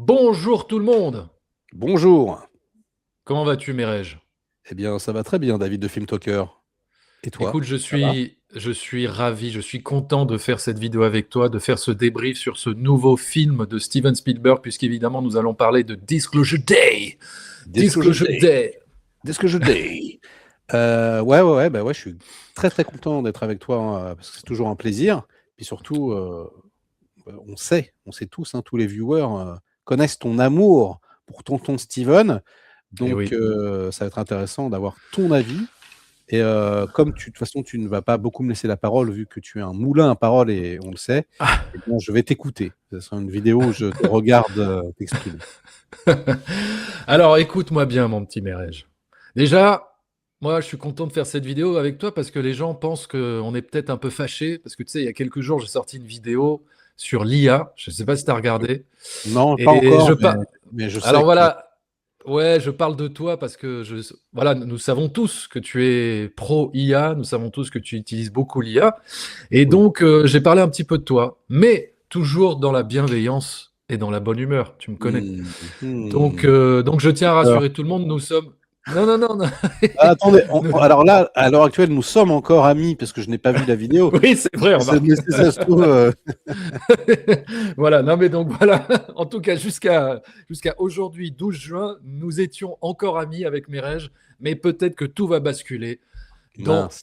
Bonjour tout le monde. Bonjour. Comment vas-tu, Mireille? Eh bien, ça va très bien, David de Film Talker. Et toi, Écoute, je ça va? suis, je suis ravi, je suis content de faire cette vidéo avec toi, de faire ce débrief sur ce nouveau film de Steven Spielberg, puisqu'évidemment nous allons parler de Disclosure Day. Disclosure Disclosure Day. Day. Disclosure Day. Ouais, je suis très très content d'être avec toi, hein, parce que c'est toujours un plaisir. Puis surtout, on sait tous, hein, tous les viewers connaissent ton amour pour tonton Steven. Eh Donc, oui. ça va être intéressant d'avoir ton avis. Et comme de toute façon, tu ne vas pas beaucoup me laisser la parole, vu que tu es un moulin à parole et on le sait, eh bien, je vais t'écouter. Ce sera une vidéo où je te regarde t'exprimer. Alors écoute-moi bien, mon petit Mireille. Déjà, moi je suis content de faire cette vidéo avec toi parce que les gens pensent qu'on est peut-être un peu fâchés, parce que tu sais, il y a quelques jours, j'ai sorti une vidéo sur l'IA. Je ne sais pas si tu as regardé. Non, pas Et encore, je mais, pas. mais je sais Alors que voilà, ouais, je parle de toi parce que voilà, nous savons tous que tu es pro IA, nous savons tous que tu utilises beaucoup l'IA, et oui. donc j'ai parlé un petit peu de toi, mais toujours dans la bienveillance et dans la bonne humeur, tu me connais. Donc je tiens J'ai à peur. rassurer tout le monde, nous sommes. Non, non, non, non. Ah, attendez, Nous- alors là, à l'heure actuelle, nous sommes encore amis parce que je n'ai pas vu la vidéo. Oui, c'est vrai, remarque. Mais si ça se trouve, Voilà, non mais donc voilà, en tout cas jusqu'à aujourd'hui, 12 juin, nous étions encore amis avec Mireille, mais peut-être que tout va basculer mince.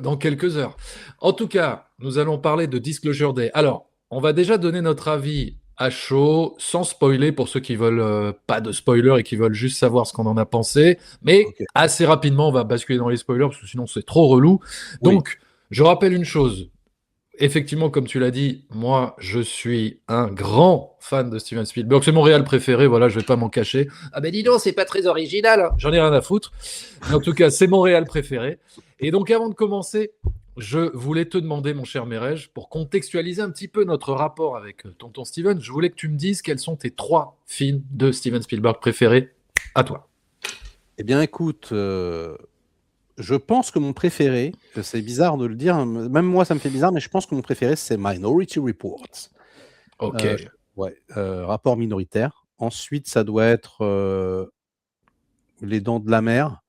dans quelques heures. En tout cas, nous allons parler de Disclosure Day. Alors, on va déjà donner notre avis à chaud, sans spoiler pour ceux qui veulent pas de spoiler et qui veulent juste savoir ce qu'on en a pensé, mais Ok. assez rapidement, on va basculer dans les spoilers parce que sinon c'est trop relou. Oui. Donc, je rappelle une chose, effectivement, comme tu l'as dit, moi, je suis un grand fan de Steven Spielberg. C'est mon réal préféré, voilà, je vais pas m'en cacher. Ah ben dis donc, c'est pas très original, hein. J'en ai rien à foutre. Mais en tout cas, c'est mon réal préféré. Et donc, avant de commencer, je voulais te demander, mon cher Merej, pour contextualiser un petit peu notre rapport avec tonton Steven, je voulais que tu me dises quels sont tes 3 films de Steven Spielberg préférés à toi. Eh bien, écoute, je pense que mon préféré, c'est bizarre de le dire, hein, même moi ça me fait bizarre, mais je pense que mon préféré c'est Minority Report. Ok. Ouais, rapport minoritaire. Ensuite, ça doit être Les Dents de la Mer.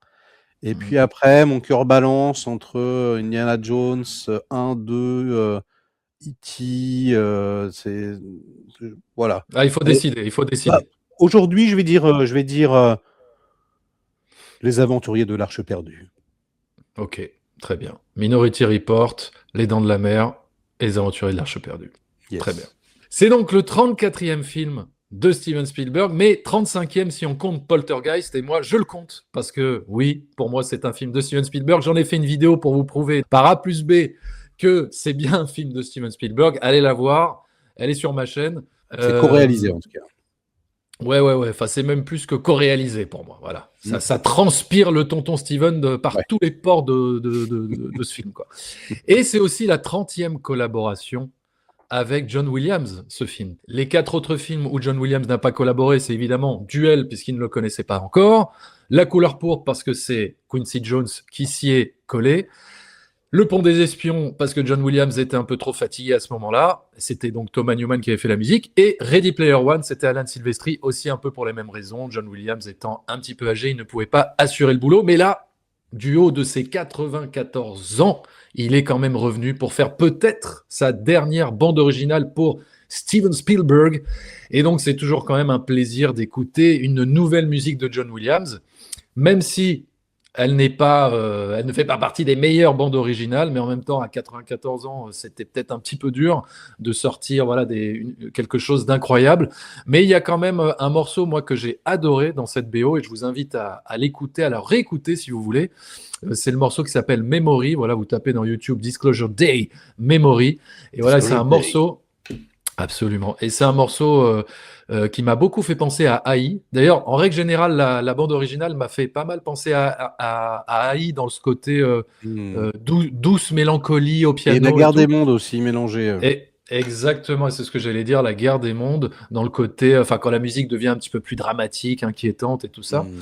Et puis Mhm. après, mon cœur balance entre Indiana Jones 1, 2, E.T. Voilà. Ah, il faut Et, décider, il faut bah, décider. aujourd'hui, je vais dire Les Aventuriers de l'Arche perdue. Ok, très bien. Minority Report, Les Dents de la Mer et Les Aventuriers de l'Arche perdue. Très bien. Yes. C'est donc le 34e film de Steven Spielberg, mais 35e si on compte Poltergeist, et moi je le compte, parce que oui, pour moi c'est un film de Steven Spielberg. J'en ai fait une vidéo pour vous prouver par A plus B que c'est bien un film de Steven Spielberg. Allez la voir, elle est sur ma chaîne. C'est Euh, co-réalisé en tout cas. ouais. Enfin, c'est même plus que co-réalisé pour moi. Voilà. Mm. Ça transpire le tonton Steven par Ouais. tous les pores de ce film, quoi. Et c'est aussi la 30e collaboration avec John Williams, ce film. Les 4 autres films où John Williams n'a pas collaboré, c'est évidemment Duel, puisqu'il ne le connaissait pas encore, La couleur pourpre, parce que c'est Quincy Jones qui s'y est collé, Le Pont des Espions, parce que John Williams était un peu trop fatigué à ce moment-là, c'était donc Thomas Newman qui avait fait la musique, et Ready Player One, c'était Alan Silvestri, aussi un peu pour les mêmes raisons, John Williams étant un petit peu âgé, il ne pouvait pas assurer le boulot, mais là, du haut de ses 94 ans, il est quand même revenu pour faire peut-être sa dernière bande originale pour Steven Spielberg. Et donc, c'est toujours quand même un plaisir d'écouter une nouvelle musique de John Williams, même si elle ne fait pas partie des meilleures bandes originales, mais en même temps, à 94 ans, c'était peut-être un petit peu dur de sortir voilà, quelque chose d'incroyable. Mais il y a quand même un morceau, moi, que j'ai adoré dans cette BO, et je vous invite à l'écouter, à la réécouter si vous voulez. C'est le morceau qui s'appelle Memory. Voilà, vous tapez dans YouTube Disclosure Day Memory. Et voilà, c'est Disclosure un Day. morceau. Absolument. Et c'est un morceau qui m'a beaucoup fait penser à AI. D'ailleurs, en règle générale, la bande originale m'a fait pas mal penser à AI dans ce côté Mm. douce mélancolie au Et la piano et guerre des tout. mondes aussi mélangée. Et exactement, c'est ce que j'allais dire, la guerre des mondes, dans le côté, enfin, quand la musique devient un petit peu plus dramatique, inquiétante et tout ça. Mm.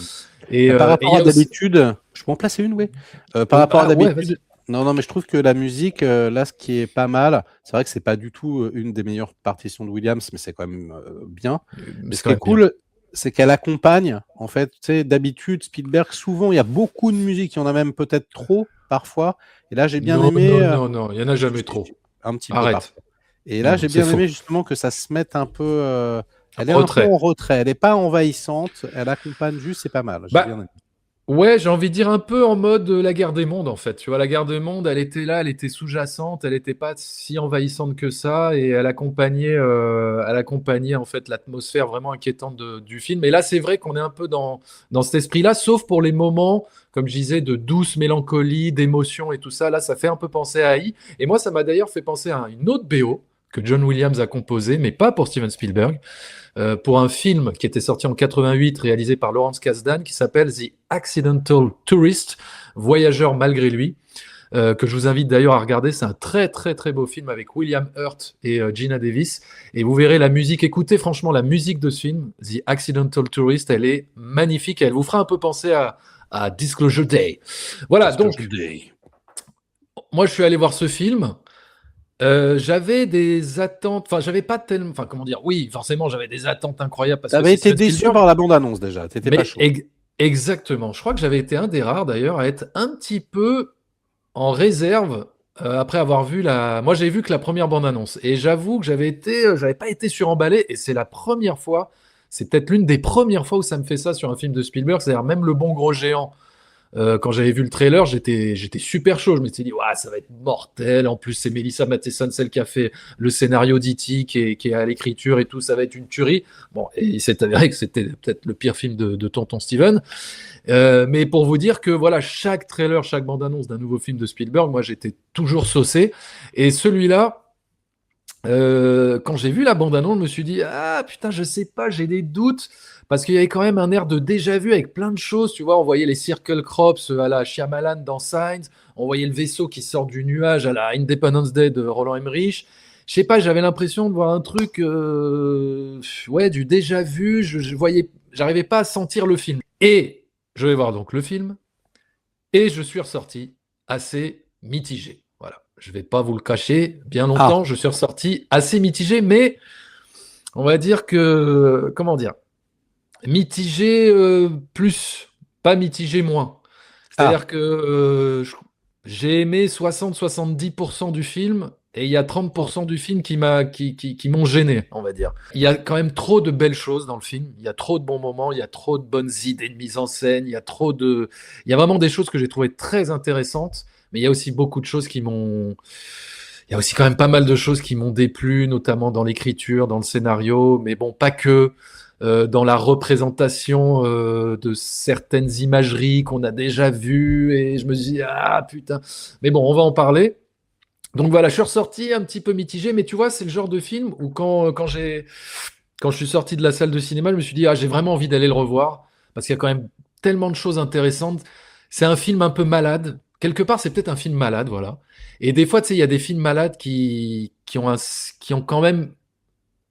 Et Par il rapport y à a aussi. d'habitude, je peux en placer une, oui. Par rapport à Ah ouais, d'habitude, vas-y. Non, mais je trouve que la musique, là, ce qui est pas mal, c'est vrai que c'est pas du tout une des meilleures partitions de Williams, mais c'est quand même bien. Mais Mais c'est ce quand qui est même bien. cool, c'est qu'elle accompagne, en fait, tu sais, d'habitude, Spielberg, souvent, il y a beaucoup de musique, il y en a même peut-être trop, parfois. Et là, j'ai bien Non, aimé, non, non, non, il y en a jamais trop. un petit peu Arrête. parfois. Et Non, là, non, j'ai c'est bien aimé faux. justement que ça se mette un peu. Elle est un peu Retrait. en retrait, elle n'est pas envahissante, elle accompagne juste, c'est pas mal. J'ai bien Bah, aimé. ouais, j'ai envie de dire un peu en mode la guerre des mondes, en fait. Tu vois, la guerre des mondes, elle était là, elle était sous-jacente, elle n'était pas si envahissante que ça, et elle accompagnait en fait l'atmosphère vraiment inquiétante du film. Et là, c'est vrai qu'on est un peu dans cet esprit-là, sauf pour les moments, comme je disais, de douce mélancolie, d'émotion et tout ça. Là, ça fait un peu penser à AI. Et moi, ça m'a d'ailleurs fait penser à une autre BO que John Williams a composée, mais pas pour Steven Spielberg. Pour un film qui était sorti en 88, réalisé par Lawrence Kasdan, qui s'appelle The Accidental Tourist, Voyageur malgré lui, que je vous invite d'ailleurs à regarder. C'est un très très très beau film avec William Hurt et Gina Davis. Et vous verrez la musique, écoutez franchement la musique de ce film, The Accidental Tourist, elle est magnifique et elle vous fera un peu penser à Disclosure Day. Voilà, Disclosure donc Day. moi je suis allé voir ce film. J'avais des attentes, enfin j'avais pas tellement, enfin comment dire, oui forcément j'avais des attentes incroyables parce que T'avais c'est été Steven déçu Spielberg, par la bande-annonce déjà, t'étais pas mais chaud. exactement, je crois que j'avais été un des rares d'ailleurs à être un petit peu en réserve après avoir vu la. Moi j'ai vu que la première bande-annonce et j'avoue que j'avais pas été suremballé et c'est la première fois, c'est peut-être l'une des premières fois où ça me fait ça sur un film de Spielberg, c'est-à-dire même Le Bon Gros Géant. Quand j'avais vu le trailer, j'étais super chaud. Je me suis dit, ouais, ça va être mortel. En plus, c'est Melissa Matheson, celle qui a fait le scénario d'E.T., qui est à l'écriture et tout. Ça va être une tuerie. Bon, et il s'est avéré que c'était peut-être le pire film de Tonton Steven. Mais pour vous dire que voilà, chaque trailer, chaque bande-annonce d'un nouveau film de Spielberg, moi, j'étais toujours saucé. Et celui-là, quand j'ai vu la bande-annonce, je me suis dit, ah putain, je sais pas, j'ai des doutes. Parce qu'il y avait quand même un air de déjà-vu avec plein de choses. Tu vois, on voyait les circle crops à la Shyamalan dans Signs. On voyait le vaisseau qui sort du nuage à la Independence Day de Roland Emmerich. Je sais pas, j'avais l'impression de voir un truc, ouais, du déjà-vu. J'arrivais pas à sentir le film. Et je vais voir donc le film. Et je suis ressorti assez mitigé. Voilà. Je vais pas vous le cacher. Bien Ah, longtemps, je suis ressorti assez mitigé, mais on va dire que, comment dire, mitigé plus, pas mitigé moins. ah, C'est-à-dire que j'ai aimé 60-70% du film et il y a 30% du film qui m'ont gêné, on va dire. Il y a quand même trop de belles choses dans le film, il y a trop de bons moments, il y a trop de bonnes idées de mise en scène, il y a vraiment des choses que j'ai trouvées très intéressantes, mais il y a aussi beaucoup de choses il y a aussi quand même pas mal de choses qui m'ont déplu, notamment dans l'écriture, dans le scénario, mais bon, pas que dans la représentation de certaines imageries qu'on a déjà vues, et je me dis, ah putain. Mais bon, on va en parler. Donc voilà, je suis ressorti un petit peu mitigé, mais tu vois, c'est le genre de film où quand je suis sorti de la salle de cinéma, je me suis dit, ah, j'ai vraiment envie d'aller le revoir, parce qu'il y a quand même tellement de choses intéressantes. C'est un film un peu malade. Quelque part, c'est peut-être un film malade, voilà. Et des fois, tu sais, il y a des films malades qui ont quand même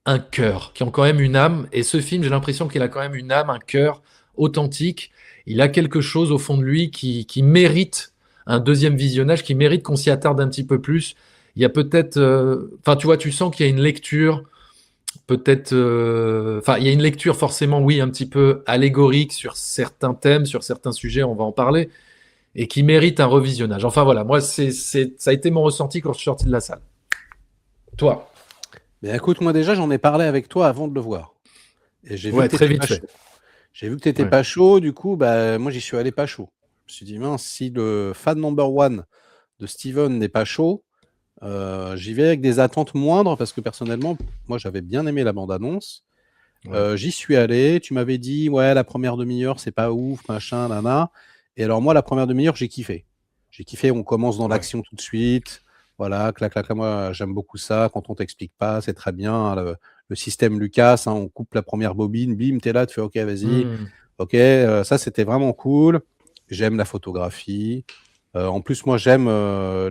un cœur, qui ont quand même une âme. Et ce film, j'ai l'impression qu'il a quand même une âme, un cœur authentique. Il a quelque chose au fond de lui qui mérite un deuxième visionnage, qui mérite qu'on s'y attarde un petit peu plus. Il y a peut-être, enfin, tu vois, tu sens qu'il y a une lecture, peut-être, enfin, il y a une lecture forcément, oui, un petit peu allégorique sur certains thèmes, sur certains sujets, on va en parler, et qui mérite un revisionnage. Enfin voilà, moi, ça a été mon ressenti quand je suis sorti de la salle. Toi? mais écoute, moi déjà, j'en ai parlé avec toi avant de le voir. Et j'ai vu Ouais, que très t'étais vite pas fait. chaud. J'ai vu que t'étais Ouais. pas chaud, du coup, bah, moi, j'y suis allé pas chaud. Je me suis dit, mince, si le fan number one de Steven n'est pas chaud, j'y vais avec des attentes moindres parce que personnellement, moi, j'avais bien aimé la bande-annonce. Ouais. J'y suis allé. Tu m'avais dit, ouais, la première demi-heure, c'est pas ouf, machin, nana. Et alors, moi, la première demi-heure, j'ai kiffé. J'ai kiffé. On commence dans Ouais. l'action tout de suite. Voilà, clac, clac, clac. Moi, j'aime beaucoup ça. Quand on t'explique pas, c'est très bien, hein, le système Lucas, hein, on coupe la première bobine, bim, t'es là, tu fais OK, vas-y. Hmm. OK, ça, c'était vraiment cool. J'aime la photographie. En plus, moi, j'aime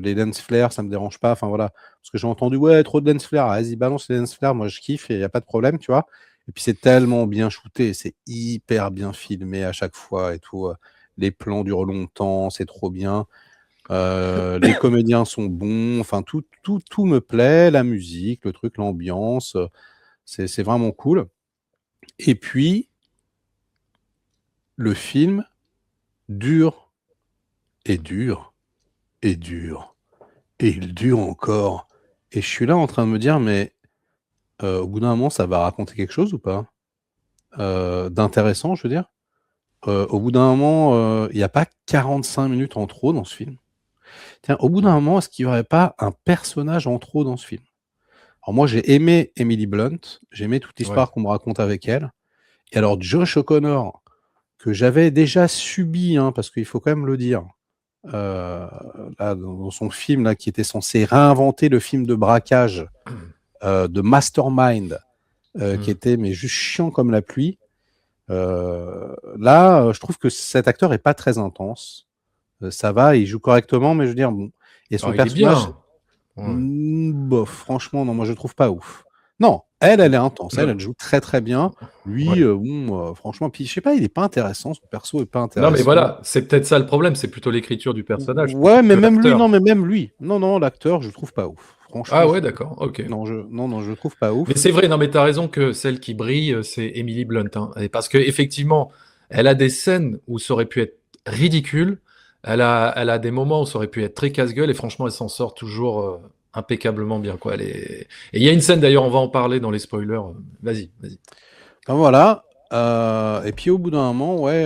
les lens flares, ça me dérange pas. Enfin, voilà. Parce que j'ai entendu, ouais, trop de lens flares. Vas-y, balance les lens flares. Moi, je kiffe et il n'y a pas de problème, tu vois. Et puis, c'est tellement bien shooté. C'est hyper bien filmé à chaque fois et tout. Les plans durent longtemps. C'est trop bien. Les comédiens sont bons, enfin tout me plaît, la musique, le truc, l'ambiance, c'est vraiment cool. Et puis, le film dure et dure et dure et il dure encore. Et je suis là en train de me dire, mais au bout d'un moment, ça va raconter quelque chose ou pas d'intéressant, je veux dire. Au bout d'un moment, il n'y a pas 45 minutes en trop dans ce film. Tiens, au bout d'un moment, est-ce qu'il n'y aurait pas un personnage en trop dans ce film? Alors moi, j'ai aimé Emily Blunt, j'ai aimé toute Ouais. l'histoire qu'on me raconte avec elle. Et alors Josh O'Connor, que j'avais déjà subi, hein, parce qu'il faut quand même le dire, là, dans son film là, qui était censé réinventer le film de braquage de Mastermind, qui était mais juste chiant comme la pluie. Là, je trouve que cet acteur est pas très intense. Ça va, il joue correctement, mais je veux dire, bon. Et son Alors, il est personnage, bien. Ouais. bof, franchement, non, moi je trouve pas ouf. Non, elle est intense, elle joue très très bien. Lui, Ouais. bon, franchement, puis je sais pas, il est pas intéressant, son perso est pas Non, mais intéressant. voilà, c'est peut-être ça le problème, c'est plutôt l'écriture du personnage plutôt Ouais, mais que même lui, l'acteur. non, l'acteur, je le trouve pas ouf. Franchement, Ah ouais, d'accord, ok. non, je le trouve pas Mais ouf. c'est vrai, non, mais t'as raison que celle qui brille, c'est Emily Blunt, hein. Et parce que effectivement, elle a des scènes où ça aurait pu être ridicule. Elle a des moments où ça aurait pu être très casse-gueule et franchement, elle s'en sort toujours impeccablement bien, quoi. Et il y a une scène d'ailleurs, on va en parler dans les spoilers. Vas-y, vas-y. Ben voilà. Et puis au bout d'un moment, ouais,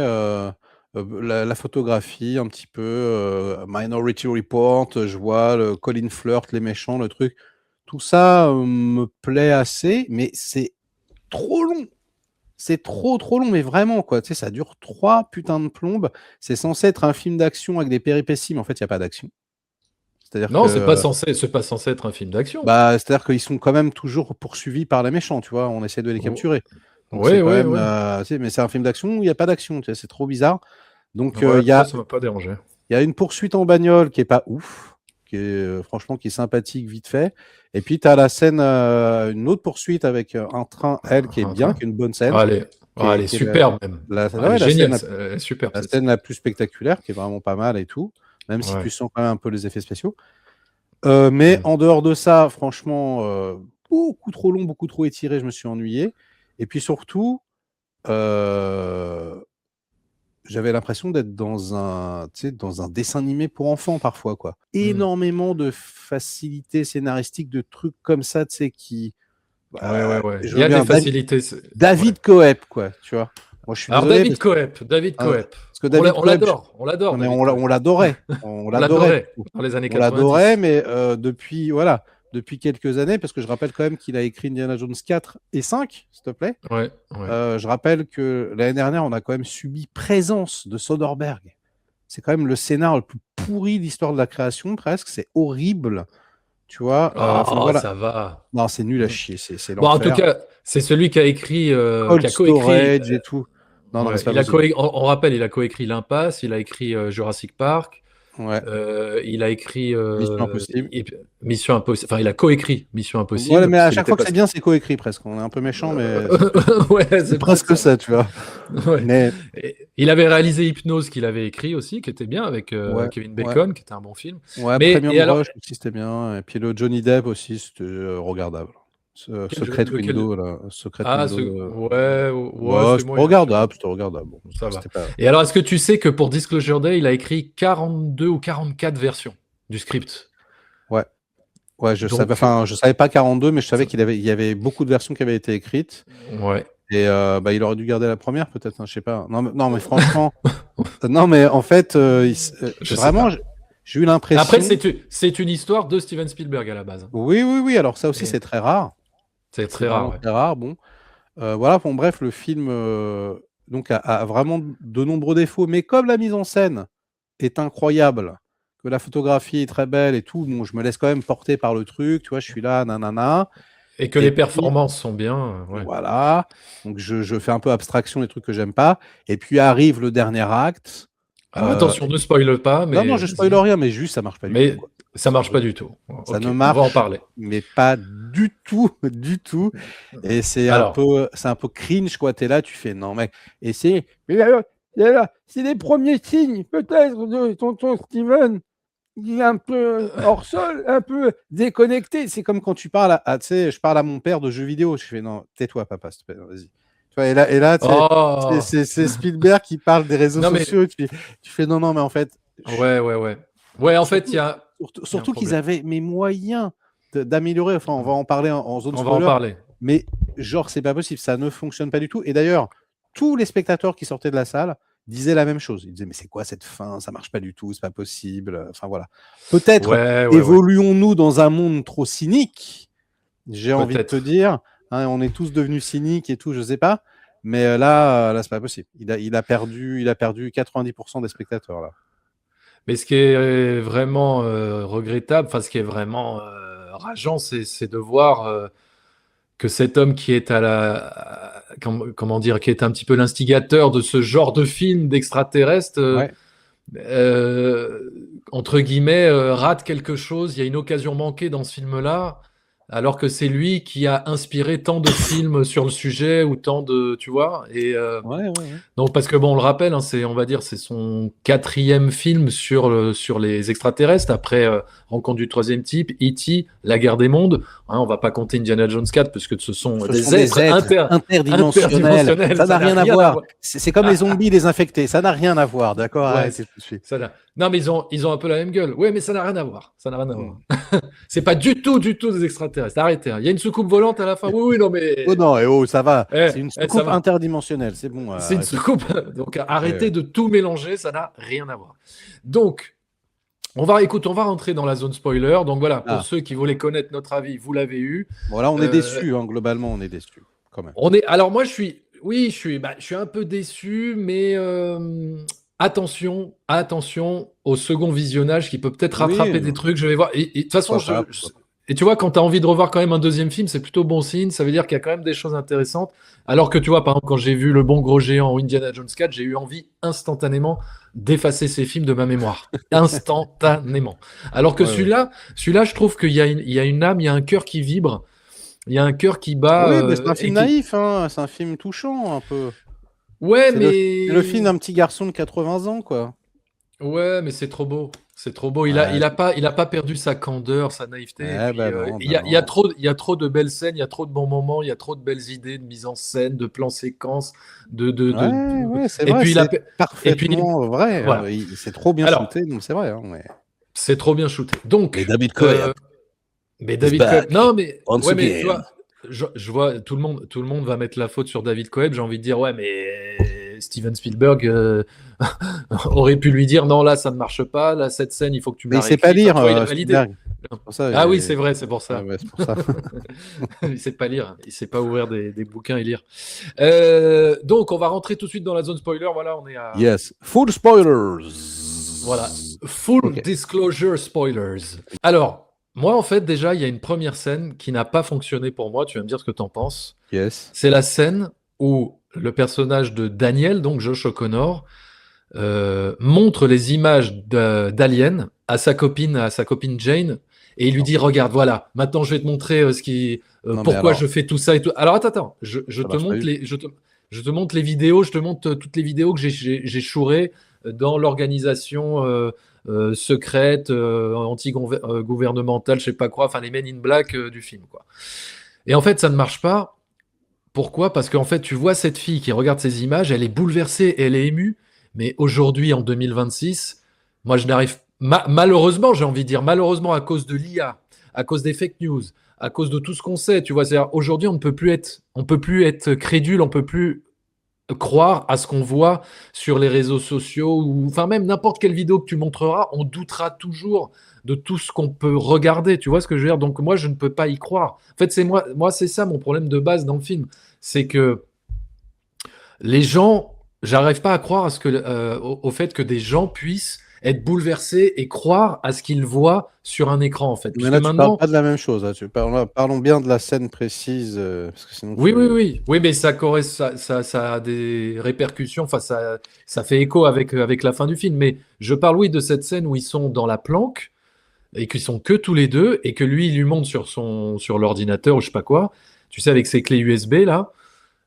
la photographie, un petit peu, Minority Report, je vois le Colin Firth, les méchants, le truc. Tout ça me plaît assez, mais c'est trop long. C'est trop long, mais vraiment, quoi. Tu sais, ça dure 3 putains de plombes. C'est censé être un film d'action avec des péripéties, mais en fait, il n'y a pas d'action. C'est-à-dire Non, que, c'est pas censé être un film d'action. c'est-à-dire qu'ils sont quand même toujours poursuivis par les méchants, tu vois. On essaie de les Oh. capturer. Donc c'est Ouais, quand ouais, même, ouais. tu sais, mais c'est un film d'action où il n'y a pas d'action, tu sais, c'est trop bizarre. Donc Ouais, moi, ça m'a pas dérangé. il y a une poursuite en bagnole qui est pas ouf, qui est franchement qui est sympathique vite fait. Et puis tu as la scène, une autre poursuite avec un train, elle, qui est bien, qui est une bonne scène, Ah, elle est qui est superbe même. Ah, elle est ouais, géniale, elle est superbe la cette scène scène. la plus spectaculaire, qui est vraiment pas mal et tout, même si tu Ouais. sens quand même un peu les effets spéciaux. Mais Mm. en dehors de ça, franchement, beaucoup trop long, beaucoup trop étiré, je me suis ennuyé. Et puis surtout, j'avais l'impression d'être dans dans un dessin animé pour enfants parfois, quoi. Mm. Énormément de facilités scénaristiques, de trucs comme ça, tu sais, qui, Ouais, ouais, ouais. je Il y veux a des bien, facilités. Ouais. David Coep, quoi, tu vois. Moi, je suis Alors, désolé David Coep, parce que David on Coep, l'adore, non, mais David Coep. on On l'adorait l'adorait plutôt. dans les années On l'adorait, 90. mais depuis, voilà, depuis quelques années, parce que je rappelle quand même qu'il a écrit Indiana Jones 4 et 5, s'il te plaît. Ouais, ouais. Je rappelle que l'année dernière, on a quand même subi Présence de Soderbergh. C'est quand même le scénar le plus pourri de l'histoire de la création, presque. C'est horrible, tu vois. Enfin, Oh, voilà. ça va. Non, c'est nul à Mm. chier, c'est Bon, en tout l'enfer. cas, c'est celui qui a écrit, qui Cold a coécrit. Storage et tout. Non, mais Ouais, c'est pas possible. on rappelle, il a coécrit L'Impasse, il a écrit Jurassic Park, Ouais. il a écrit Mission Impossible. Mission Impossible. Enfin, il a coécrit Mission Ouais, Impossible mais parce à qu'il chaque était fois que pas. c'est bien, c'est coécrit presque. On est un peu méchant, mais Ouais, c'est c'est peut-être presque ça. ça, tu vois. Ouais. Mais Et il avait réalisé Hypnose qu'il avait écrit aussi, qui était bien avec ouais, Kevin ouais. Bacon, qui était un bon film. Ouais, Mais et Premium alors, Rush aussi, c'était bien. Et puis le Johnny Depp aussi, c'était regardable. Secret lequel. Window, là. Secret Ah, Window. ouais, ouais, Ouais, c'était c'était moyen, c'était moyen. regardable, c'était regardable. Bon, Ça va. c'était pas. Et alors, est-ce que tu sais que pour Disclosure Day, il a écrit 42 ou 44 versions du script? Ouais, ouais, Donc, je savais pas 42, mais je savais ça- il y avait beaucoup de versions qui avaient été écrites. ouais. Et il aurait dû garder la première, peut-être, hein, je sais pas. Non, mais franchement, non, mais en fait, Je sais vraiment, pas. j'ai eu Après, l'impression. c'est une histoire de Steven Spielberg à la base, hein. Oui, oui, oui, alors ça aussi, Et c'est très rare. c'est C'est très rare, vraiment ouais. très rare. Bon, voilà, bon, bref, le film donc a vraiment de nombreux défauts, mais comme la mise en scène est incroyable, que la photographie est très belle et tout, bon, je me laisse quand même porter par le truc, tu vois, je suis là, nanana. Et que Et les puis, performances sont bien, ouais. voilà, donc je fais un peu abstraction des trucs que j'aime pas. Et puis arrive le dernier acte. Alors attention, ne spoile pas, Non, non, mais je spoil vas-y. rien, mais juste, ça marche pas du tout, Mais quoi. ça marche pas du tout. Ça ne Ok, on va en marche, parler. mais pas du tout, du tout. Et Alors, c'est un peu cringe, quoi. T'es là, tu fais non, mec. Mais alors, c'est les premiers signes, peut-être, de tonton Steven. il est un peu hors sol, un peu déconnecté. C'est comme quand tu parles tu sais, je parle à mon père de jeux vidéo. Je fais non, tais-toi, papa, s'il te plaît, vas-y. Tu vois, et là, Oh c'est Spielberg qui parle des réseaux non mais sociaux. Tu fais non, non, mais en fait, ouais en fait surtout, il y a un surtout qu'ils problème. avaient mes moyens d'améliorer. Enfin, on va en parler en zone On va en spoiler, parler. mais genre, c'est pas possible, ça ne fonctionne pas du tout. Et d'ailleurs, tous les spectateurs qui sortaient de la salle disaient la même chose. Ils disaient, mais c'est quoi cette fin? Ça marche pas du tout, c'est pas possible. Enfin voilà. Peut-être Ouais. évoluons-nous dans un monde trop cynique. J'ai envie de te Peut-être. dire, hein, on est tous devenus cyniques et tout, je sais pas. Mais là, c'est pas possible. Il a perdu 90% des spectateurs là. Mais ce qui est vraiment regrettable, enfin ce qui est vraiment rageant, c'est de voir que cet homme qui est comment dire, qui est un petit peu l'instigateur de ce genre de film d'extraterrestres, Ouais. entre guillemets, rate quelque chose. Il y a une occasion manquée dans ce film-là, alors que c'est lui qui a inspiré tant de films sur le sujet ou tant de, tu vois. Et Ouais. donc parce que bon, on le rappelle, hein, on va dire, c'est son 4e film sur les extraterrestres après Rencontre du troisième type, E.T., La Guerre des mondes. Hein, on va pas compter Indiana Jones 4 parce que ce sont Ce sont des des êtres êtres interdimensionnels. interdimensionnels. Ça n'a rien à à voir. voir. C'est comme les zombies, les infectés. Ça n'a rien à voir. D'accord? Ouais, Arrêtez tout de suite. non, mais ils ont un peu la même gueule. Ouais, mais ça n'a rien à voir. Ça n'a rien à voir. Hmm. C'est pas du tout des extraterrestres. Arrêtez. Hein. Il y a une soucoupe volante à la fin. Oui, oui, non, Oh mais non, ça va. C'est une ça soucoupe va. interdimensionnelle. C'est bon. C'est une Arrêtez. soucoupe. Donc Ouais. arrêtez de tout mélanger. Ça n'a rien à voir. Donc, on va rentrer dans la zone spoiler. Donc voilà, pour Ah. ceux qui voulaient connaître notre avis, vous l'avez eu. Bon, là, on est Euh, déçus. Hein, globalement, on est déçus. Quand même. Alors moi, je suis un peu déçu, mais attention au second visionnage qui peut peut-être Oui. rattraper des trucs. Je vais voir. Et de toute façon, Pourquoi pas. Pourquoi pas. et tu vois, quand tu as envie de revoir quand même un deuxième film, c'est plutôt bon signe. Ça veut dire qu'il y a quand même des choses intéressantes. Alors que tu vois, par exemple, quand j'ai vu Le Bon Gros Géant ou Indiana Jones 4, j'ai eu envie instantanément d'effacer ces films de ma mémoire. Instantanément. Alors que Ouais. celui-là, je trouve qu'il y a une âme, il y a un cœur qui vibre. Il y a un cœur qui bat Oui, mais c'est un et film qui. naïf. Hein. C'est un film touchant, un peu. Ouais, C'est le film mais d'un petit garçon de 80 ans, quoi. ouais, mais c'est trop beau. C'est trop beau. Ouais, Il a pas perdu sa candeur, sa naïveté. Et puis, ben non, il ben y a non. il y a trop de belles scènes, il y a trop de bons moments, il y a trop de belles idées de mise en scène, de plans séquences, Ouais, c'est et vrai, puis c'est et puis parfaitement vrai. Hein. voilà. C'est trop bien Alors, shooté, donc c'est vrai. Hein, c'est trop bien shooté. mais Donc, David Coyer mais is David Coeb, back non, mais once ouais, mais tu again. vois, je vois tout le monde va mettre la faute sur David Coeb. J'ai envie de dire, ouais, mais Steven Spielberg aurait pu lui dire, non, là, ça ne marche pas. Là, cette scène, il faut que tu me Mais la il sait pas réécrives. Enfin, lire, tu vois, il a validé. Spielberg. C'est pour ça. Ah oui, c'est vrai, c'est pour Ouais, ça. ouais, c'est pour ça. Il sait pas lire, il sait pas ouvrir des bouquins et lire. Donc, on va rentrer tout de suite dans la zone spoiler. Voilà, on est à Yes. Full spoilers. voilà, full Ok. disclosure spoilers. Alors, moi, en fait, déjà, il y a une première scène qui n'a pas fonctionné pour moi. Tu vas me dire ce que tu en penses. Yes. C'est la scène où le personnage de Daniel, donc Josh O'Connor, montre les images d'Alien à sa copine Jane, et il lui dit, regarde, voilà, maintenant je vais te montrer Non, mais pourquoi alors, je fais tout ça et tout. Alors attends, je ça te marche pas montre du tout. je te montre les vidéos, je te montre toutes les vidéos que j'ai chourées dans l'organisation secrète, anti-gouvernementale, je sais pas quoi, enfin les Men in Black du film, quoi. Et en fait, ça ne marche pas. Pourquoi? Parce qu'en fait, tu vois cette fille qui regarde ces images, elle est bouleversée, elle est émue, mais aujourd'hui, en 2026, moi, je n'arrive malheureusement, j'ai envie de dire, malheureusement, à cause de l'IA, à cause des fake news, à cause de tout ce qu'on sait, tu vois, c'est-à-dire, aujourd'hui, on peut plus être crédule, on peut plus croire à ce qu'on voit sur les réseaux sociaux ou enfin même n'importe quelle vidéo que tu montreras, on doutera toujours de tout ce qu'on peut regarder. Tu vois ce que je veux dire? Donc moi, je ne peux pas y croire. En fait, moi, c'est ça mon problème de base dans le film, c'est que les gens, j'arrive pas à croire à au fait que des gens puissent être bouleversés et croire à ce qu'ils voient sur un écran, en fait. Mais Puisque là, tu parles maintenant, pas de la même chose. Là. Parlons bien de la scène précise, parce que sinon oui, mais ça a des répercussions. Enfin, ça fait écho avec la fin du film. Mais je parle, oui, de cette scène où ils sont dans la planque et qu'ils sont que tous les deux et que lui, il lui montre sur l'ordinateur ou je sais pas quoi. Tu sais, avec ses clés USB là.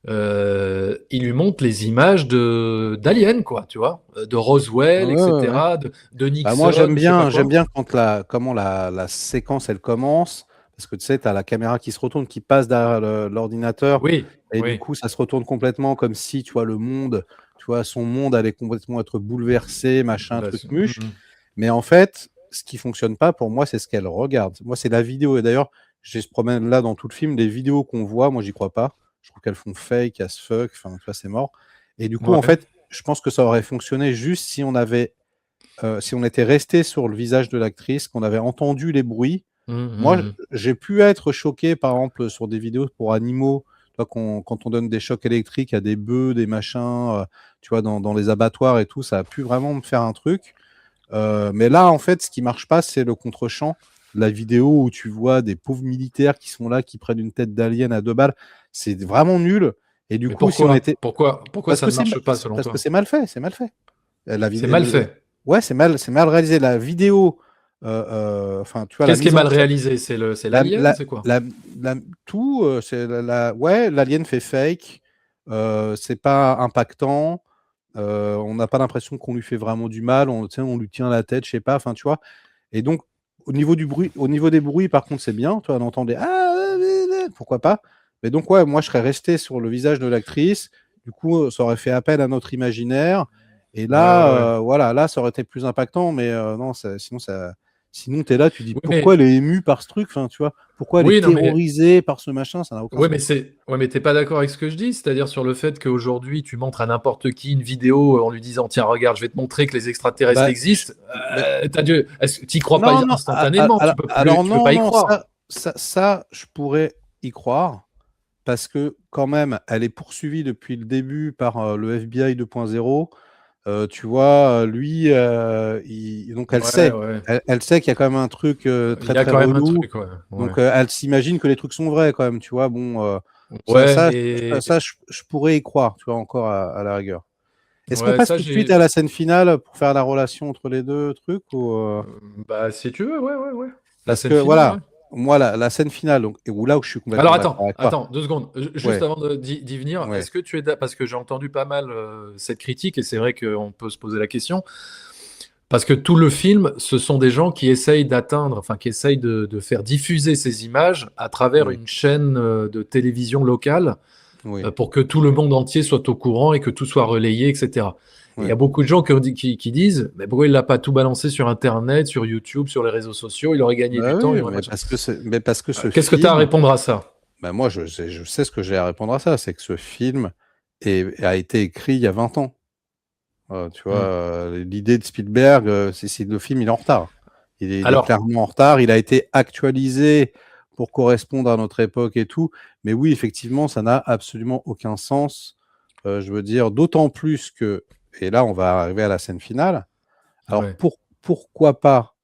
il lui montre les images d'aliens, quoi, tu vois, de Ouais, Roswell, ouais, ouais. etc., de Bah, moi, Nixon, ou je sais pas j'aime quoi. bien quand comment la séquence elle commence, parce que tu sais, tu as la caméra qui se retourne, qui passe derrière l'ordinateur, Oui, et du oui. coup, ça se retourne complètement comme si, tu vois, le monde, tu vois, son monde allait complètement être bouleversé, machin, truc muche. Mais en fait, ce qui fonctionne pas pour moi, c'est ce qu'elle regarde. Moi, c'est la vidéo. Et d'ailleurs, j'ai ce problème là dans tout le film, les vidéos qu'on voit, moi, j'y crois pas. Je trouve qu'elles font fake as fuck. Enfin, tu vois, c'est mort. Et du coup, en Ouais. fait, je pense que ça aurait fonctionné juste si on avait si on était resté sur le visage de l'actrice, qu'on avait entendu les bruits. Moi, Mhm. j'ai pu être choqué, par exemple, sur des vidéos pour animaux, tu vois, quand on donne des chocs électriques à des bœufs, des machins, tu vois, dans les abattoirs et tout, ça a pu vraiment me faire un truc. Mais là, en fait, ce qui marche pas, c'est le contre-champ. La vidéo où tu vois des pauvres militaires qui sont là, qui prennent une tête d'alien à 2 balles, c'est vraiment nul. Et du Mais coup, si on pourquoi? était... Pourquoi ça ne marche pas selon Parce que toi? c'est mal fait, c'est mal fait. La C'est vidéo, mal fait. ouais, c'est mal réalisé. La vidéo, enfin, tu vois, la Qu'est-ce qui est mise en mal scène, réalisé? C'est la, l'alien? la, C'est quoi? la, tout, c'est ouais, l'alien fait fake, c'est pas impactant, on n'a pas l'impression qu'on lui fait vraiment du mal, tu sais, on lui tient la tête, je sais pas, enfin, tu vois. Et donc, au niveau des bruits, par contre, c'est bien, tu vois, on entend des pourquoi pas. Mais donc, ouais, moi, je serais resté sur le visage de l'actrice. Du coup, ça aurait fait appel à notre imaginaire. Et Ouais, ouais, ouais. là, voilà, là, ça aurait été plus impactant. Mais non, sinon, tu es là, tu dis Oui, pourquoi elle mais est émue par ce truc, enfin, tu vois, pourquoi elle est oui, non, mais terrorisée par ce machin, ça n'a aucun sens. ouais, mais t'es pas d'accord avec ce que je dis, c'est-à-dire sur le fait qu'aujourd'hui tu montres à n'importe qui une vidéo en lui disant tiens regarde, je vais te montrer que les extraterrestres Bah, existent. bah, T'y crois pas non, non, instantanément, alors tu peux non, pas y non, croire. ça, je pourrais y croire. Parce que quand même, elle est poursuivie depuis le début par le FBI 2.0. Tu vois, lui, donc elle Ouais, sait, ouais. elle sait qu'il y a quand même un truc Il très y a très quand même un relou. truc, ouais. Ouais, Donc elle s'imagine que les trucs sont vrais quand même, tu vois. Bon, ouais, mais je pourrais y croire, tu vois, encore à la rigueur. Est-ce qu'on ouais, passe ça tout de suite j'ai. à la scène finale pour faire la relation entre les deux trucs ou, Bah si tu veux, ouais, ouais, ouais. La parce scène que finale, ouais. voilà, moi la scène finale, donc, et où là où je suis Alors complètement d'accord avec toi. attends, 2 secondes. Juste Ouais, avant d'y venir, ouais. est-ce que tu es parce que j'ai entendu pas mal cette critique et c'est vrai qu'on peut se poser la question parce que tout le film, ce sont des gens qui essayent d'atteindre, enfin qui essayent de faire diffuser ces images à travers Mm, une chaîne de télévision locale oui, pour que tout le monde entier soit au courant et que tout soit relayé, etc. Et il y ouais. a beaucoup de gens qui disent, mais pourquoi il l'a pas tout balancé sur Internet, sur YouTube, sur les réseaux sociaux, il aurait gagné Bah du temps, il oui, aurait machin. mais parce que ce Qu'est-ce que tu as à film, répondre à ça? bah moi je sais ce que j'ai à répondre à ça, c'est que ce film a été écrit il y a 20 ans. Tu vois, Hmm. l'idée de Spielberg, c'est le film, il est en retard. Il est Alors, clairement en retard. Il a été actualisé pour correspondre à notre époque et tout. Mais oui, effectivement, ça n'a absolument aucun sens. Je veux dire, d'autant plus que, et là, on va arriver à la scène finale. Alors, ouais. pourquoi pas,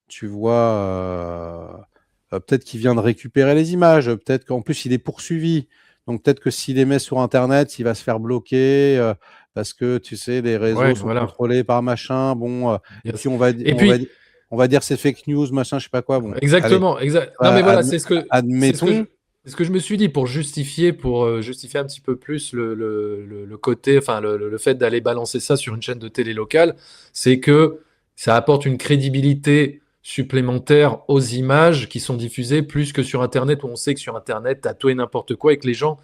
tu vois, peut-être qu'il vient de récupérer les images, peut-être qu'en plus il est poursuivi. Donc peut-être que s'il les met sur Internet, il va se faire bloquer parce que, tu sais, les réseaux Ouais, sont voilà. contrôlés par machin. Bon, et puis Yes. Et puis, on va dire c'est fake news, machin, je sais pas quoi. Bon, allez, exactement, Non, mais voilà, c'est admettons. c'est ce que je me suis dit pour justifier un petit peu plus le côté, enfin, le fait d'aller balancer ça sur une chaîne de télé locale, c'est que ça apporte une crédibilité supplémentaire aux images qui sont diffusées plus que sur Internet où on sait que sur Internet, t'as tout et n'importe quoi et que les gens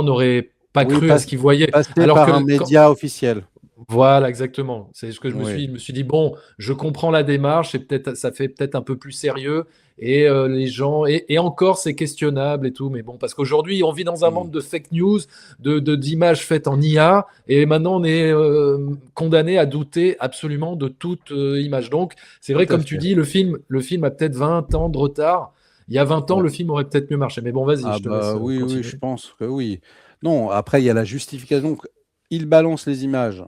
n'auraient pas Oui, cru à ce qu'ils voyaient. passer Alors par un que média officiel. voilà, exactement. C'est ce que Oui, je me suis dit, bon, je comprends la démarche, et peut-être, ça fait peut-être un peu plus sérieux, et les gens, et encore, c'est questionnable et tout, mais bon, parce qu'aujourd'hui, on vit dans un mm, monde de fake news, d'images faites en IA, et maintenant, on est condamné à douter absolument de toute image. Donc, c'est tout vrai, à comme tu fait. dis, le film a peut-être 20 ans de retard. Il y a 20 ans, Ouais. le film aurait peut-être mieux marché. Mais bon, vas-y, Ah je te laisse bah oui, oui, je continuer. pense que oui. Non, après, il y a la justification. Donc, il balance les images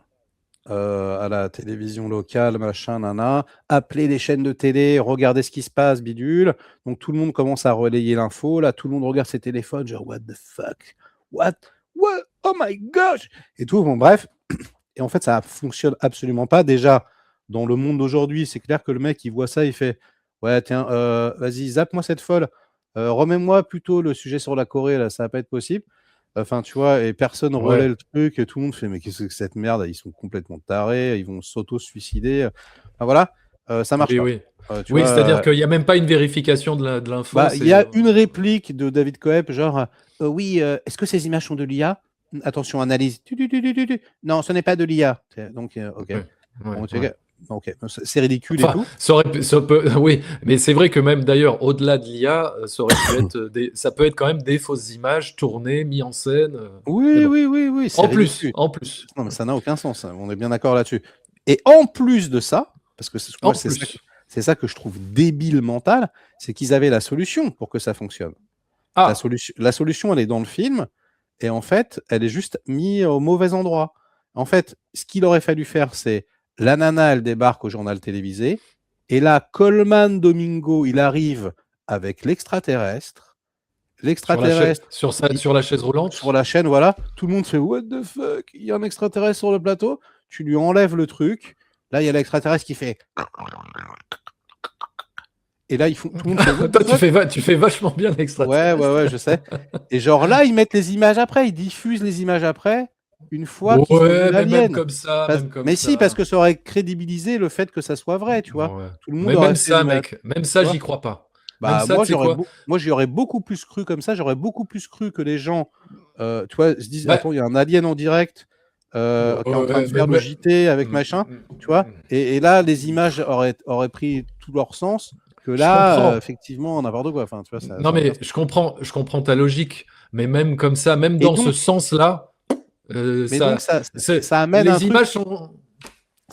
à la télévision locale, machin, nana, appeler les chaînes de télé, regarder ce qui se passe, bidule. Donc, tout le monde commence à relayer l'info. Là, tout le monde regarde ses téléphones, genre, what the fuck? What? What? Oh my gosh! Et tout, bon, bref. Et en fait, ça fonctionne absolument pas. Déjà, dans le monde d'aujourd'hui, c'est clair que le mec, il voit ça, il fait, ouais, tiens, vas-y, zappe-moi cette folle. Remets-moi plutôt le sujet sur la Corée, là, ça va pas être possible. Enfin, tu vois, et personne relaie Ouais. le truc, et tout le monde fait: «Mais qu'est-ce que c'est que cette merde? Ils sont complètement tarés, ils vont s'auto-suicider». Enfin voilà, ça marche Oui, pas. oui. Tu Oui, c'est-à-dire vois, qu'il y a même pas une vérification de l'info, bah, il y c'est a une réplique de David Coep, genre, «Oui, est-ce que ces images sont de l'IA? Attention, analyse. Tu, tu, tu, tu, tu, tu. Non, ce n'est pas de l'IA». Donc OK. ouais, ouais, Bon, tu ouais. sais, OK, c'est ridicule et Enfin, tout. ça peut, oui, mais c'est vrai que même d'ailleurs, au-delà de l'IA, ça aurait pu être ça peut être quand même des fausses images tournées, mises en scène. Mais Oui, bon, oui, oui, oui, c'est en plus, ridicule. en plus, Non, mais ça n'a aucun sens, hein, on est bien d'accord là-dessus. Et en plus de ça, parce que moi, en plus. c'est ça que je trouve débile mental, c'est qu'ils avaient la solution pour que ça fonctionne. Ah, La solution, elle est dans le film, et en fait, elle est juste mise au mauvais endroit. En fait, ce qu'il aurait fallu faire, c'est la nana, elle débarque au journal télévisé, et là, Coleman Domingo, il arrive avec l'extraterrestre. L'extraterrestre, sur la chaise sur roulante. la chaîne, voilà, tout le monde fait what the fuck, il y a un extraterrestre sur le plateau, tu lui enlèves le truc, là il y a l'extraterrestre qui fait, et là tout le monde fait what the Toi, fuck. tu fais vachement bien Ouais, ouais, l'extraterrestre. ouais, je sais. Et genre là, ils mettent les images après, ils diffusent les images après, une fois qu'ils ont vu Ouais, mais même l'alien. comme ça, Mais si, parce ça. que ça aurait crédibilisé le fait que ça soit vrai, tu vois. Ouais. Tout le monde Mais aurait même fait ça, l'image, mec, même tu ça, vois. j'y crois pas. Même Bah, ça, tu sais quoi? moi, j'y aurais beaucoup plus cru comme ça. J'aurais beaucoup plus cru que les gens, tu vois, se disent, Bah, attends, il y a un alien en direct qui est en train de ouais, faire le JT avec mm, machin, mm, tu vois. mm. Et là, les images auraient pris tout leur sens, que Je là, comprends. effectivement, n'importe quoi. Enfin, tu vois, Non, ça n'a aucun mais sens. je comprends ta logique. Mais même comme ça, même Et dans ce donc, sens-là, mais donc ça amène à un les truc, images sont.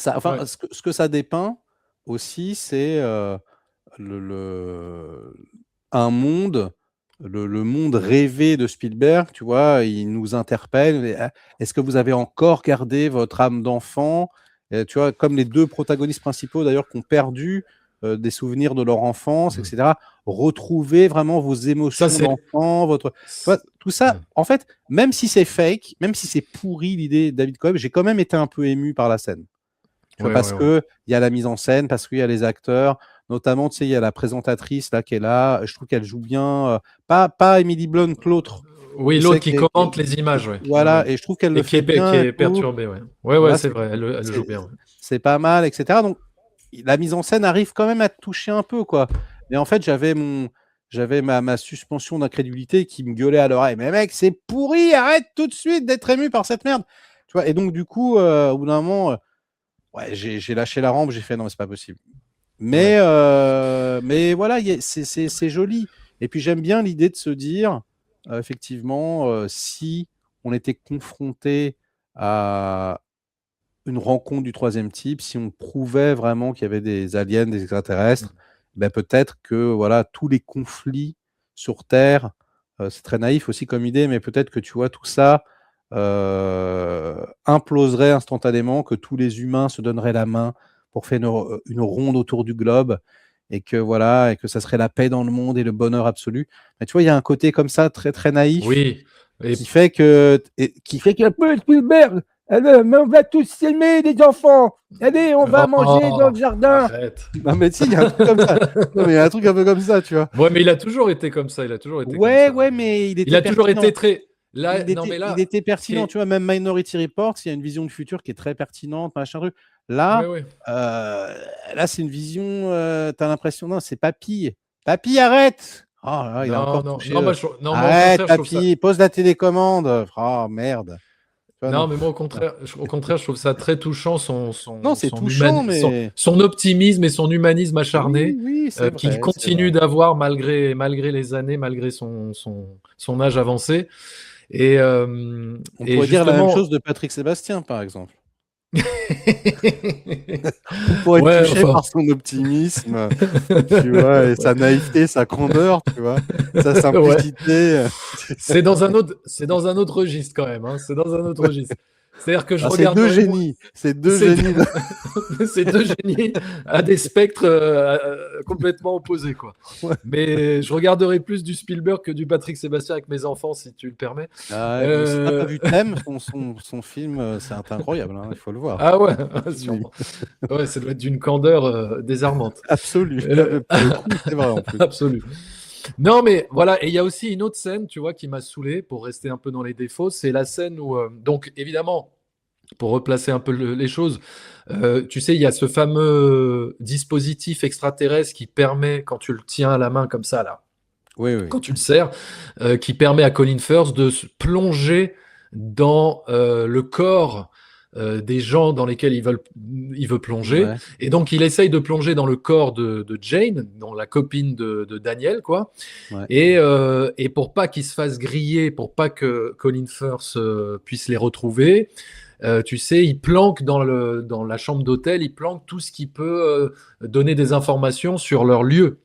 Ouais. enfin, ce que ça dépeint aussi, c'est un monde, le monde rêvé de Spielberg, tu vois, il nous interpelle. Est-ce que vous avez encore gardé votre âme d'enfant? Tu vois, comme les deux protagonistes principaux d'ailleurs qui ont perdu des souvenirs de leur enfance, Mm. etc. Retrouvez vraiment vos Ça, émotions c'est. d'enfant, tu vois, tout ça. Ouais. En fait, même si c'est fake, même si c'est pourri l'idée de David Coeb, j'ai quand même été un peu ému par la scène. Tu vois, Ouais, parce ouais, ouais. que il y a la mise en scène, parce qu'il y a les acteurs, notamment, tu sais, il y a la présentatrice là qui est là. Je trouve qu'elle joue bien. Pas Emily Blunt, l'autre. Oui, Tu l'autre sais, qui commente les images, ouais. Ouais, voilà, ouais. et je trouve qu'elle le Et fait qui bien et est tout. perturbé, ouais. Ouais, ouais, Voilà, c'est vrai, elle le joue bien. Ouais. c'est pas mal, etc. Donc la mise en scène arrive quand même à te toucher un peu, quoi. Mais en fait, j'avais ma suspension d'incrédulité qui me gueulait à l'oreille. Mais mec, c'est pourri, arrête tout de suite d'être ému par cette merde. Tu vois, et donc du coup, au bout d'un moment, ouais, j'ai lâché la rampe, j'ai fait non, mais c'est pas possible. Ouais. Mais voilà, c'est joli. Et puis j'aime bien l'idée de se dire, effectivement, si on était confronté à une rencontre du troisième type, si on prouvait vraiment qu'il y avait des aliens, des extraterrestres, ben peut-être que voilà, tous les conflits sur Terre, c'est très naïf aussi comme idée, mais peut-être que tu vois, tout ça imploserait instantanément, que tous les humains se donneraient la main pour faire une ronde autour du globe, et que voilà, et que ça serait la paix dans le monde et le bonheur absolu. Mais tu vois, il y a un côté comme ça très très naïf Oui. Et qui fait que Spielberg, allez, mais on va tous s'aimer les enfants. Allez, on va manger dans oh, le jardin. arrête. Non mais si, il y a un truc comme ça. Non mais il y a un truc un peu comme ça, tu vois. Ouais, mais il a toujours été comme ça. Il a toujours été comme Ouais, ça. ouais, mais il Il était a toujours été pertinent. très. Là, non, mais Il là, était ce qui pertinent, tu est. vois, même Minority Report, il y a une vision du futur qui est très pertinente, machin truc. Ouais, Là, ouais. là c'est une vision, t'as l'impression, non, c'est Papy. Papy, arrête! Oh là, il a Non, encore non, touché. non, non, moi, au Arrête, contraire, je trouve ça. Papy, pose la télécommande. Oh merde. Tu vois, Non, non. mais moi, au contraire, je trouve ça très touchant, Non, c'est touchant, mais son optimisme et son humanisme oui, acharné, oui, c'est qu'il vrai, c'est continue vrai. d'avoir malgré les années, malgré son âge avancé. Et, On et pourrait dire la même chose justement. de Patrick Sébastien, par exemple. On pourrait être Ouais, touché enfin. par son optimisme, tu vois, et sa naïveté, sa candeur, tu vois, sa Ouais. simplicité. C'est dans un autre registre quand même. Hein. C'est dans un autre registre. C'est-à-dire que je Ah, c'est deux regarderai moins. génies, c'est deux C'est génies. c'est deux génies à des spectres complètement opposés, quoi. Ouais. Mais je regarderai plus du Spielberg que du Patrick Sébastien avec mes enfants, si tu le permets. Ah ouais, mais si t'as pas Euh... vu Thème, son film, c'est incroyable, hein, il faut le voir. Ah ouais, Oui. sûrement. Ouais, ça doit être d'une candeur désarmante. Absolu. Euh... Pour le coup, c'est vrai en plus. Absolu. Non, mais voilà, et il y a aussi une autre scène, tu vois, qui m'a saoulé, pour rester un peu dans les défauts, c'est la scène où, donc évidemment, pour replacer un peu les choses, tu sais, il y a ce fameux dispositif extraterrestre qui permet, quand tu le tiens à la main comme ça, là, Oui, oui. quand tu le serres, qui permet à Colin Firth de se plonger dans le corps des gens dans lesquels il veut plonger. Ouais, Et donc, il essaye de plonger dans le corps de Jane, dans la copine de Daniel, quoi. ouais. Et pour pas qu'ils se fassent griller, pour pas que Colin Firth puisse les retrouver, tu sais, il planque dans la chambre d'hôtel, il planque tout ce qui peut donner des informations sur leur lieu.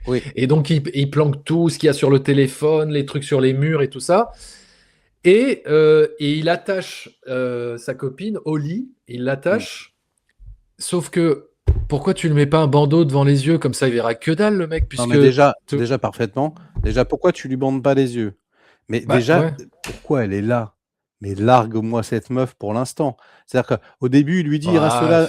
Oui. Et donc, il planque tout ce qu'il y a sur le téléphone, les trucs sur les murs et tout ça. Et il attache sa copine au lit, il Mm. l'attache. Sauf que, pourquoi tu ne mets pas un bandeau devant les yeux? Comme ça, il verra que dalle, le mec, Non, puisque... mais déjà parfaitement. Déjà, pourquoi tu lui bandes pas les yeux? Mais Bah, déjà, ouais. pourquoi elle est là? Mais largue-moi cette meuf pour l'instant. C'est-à-dire qu'au début, il lui dit Ah, reste là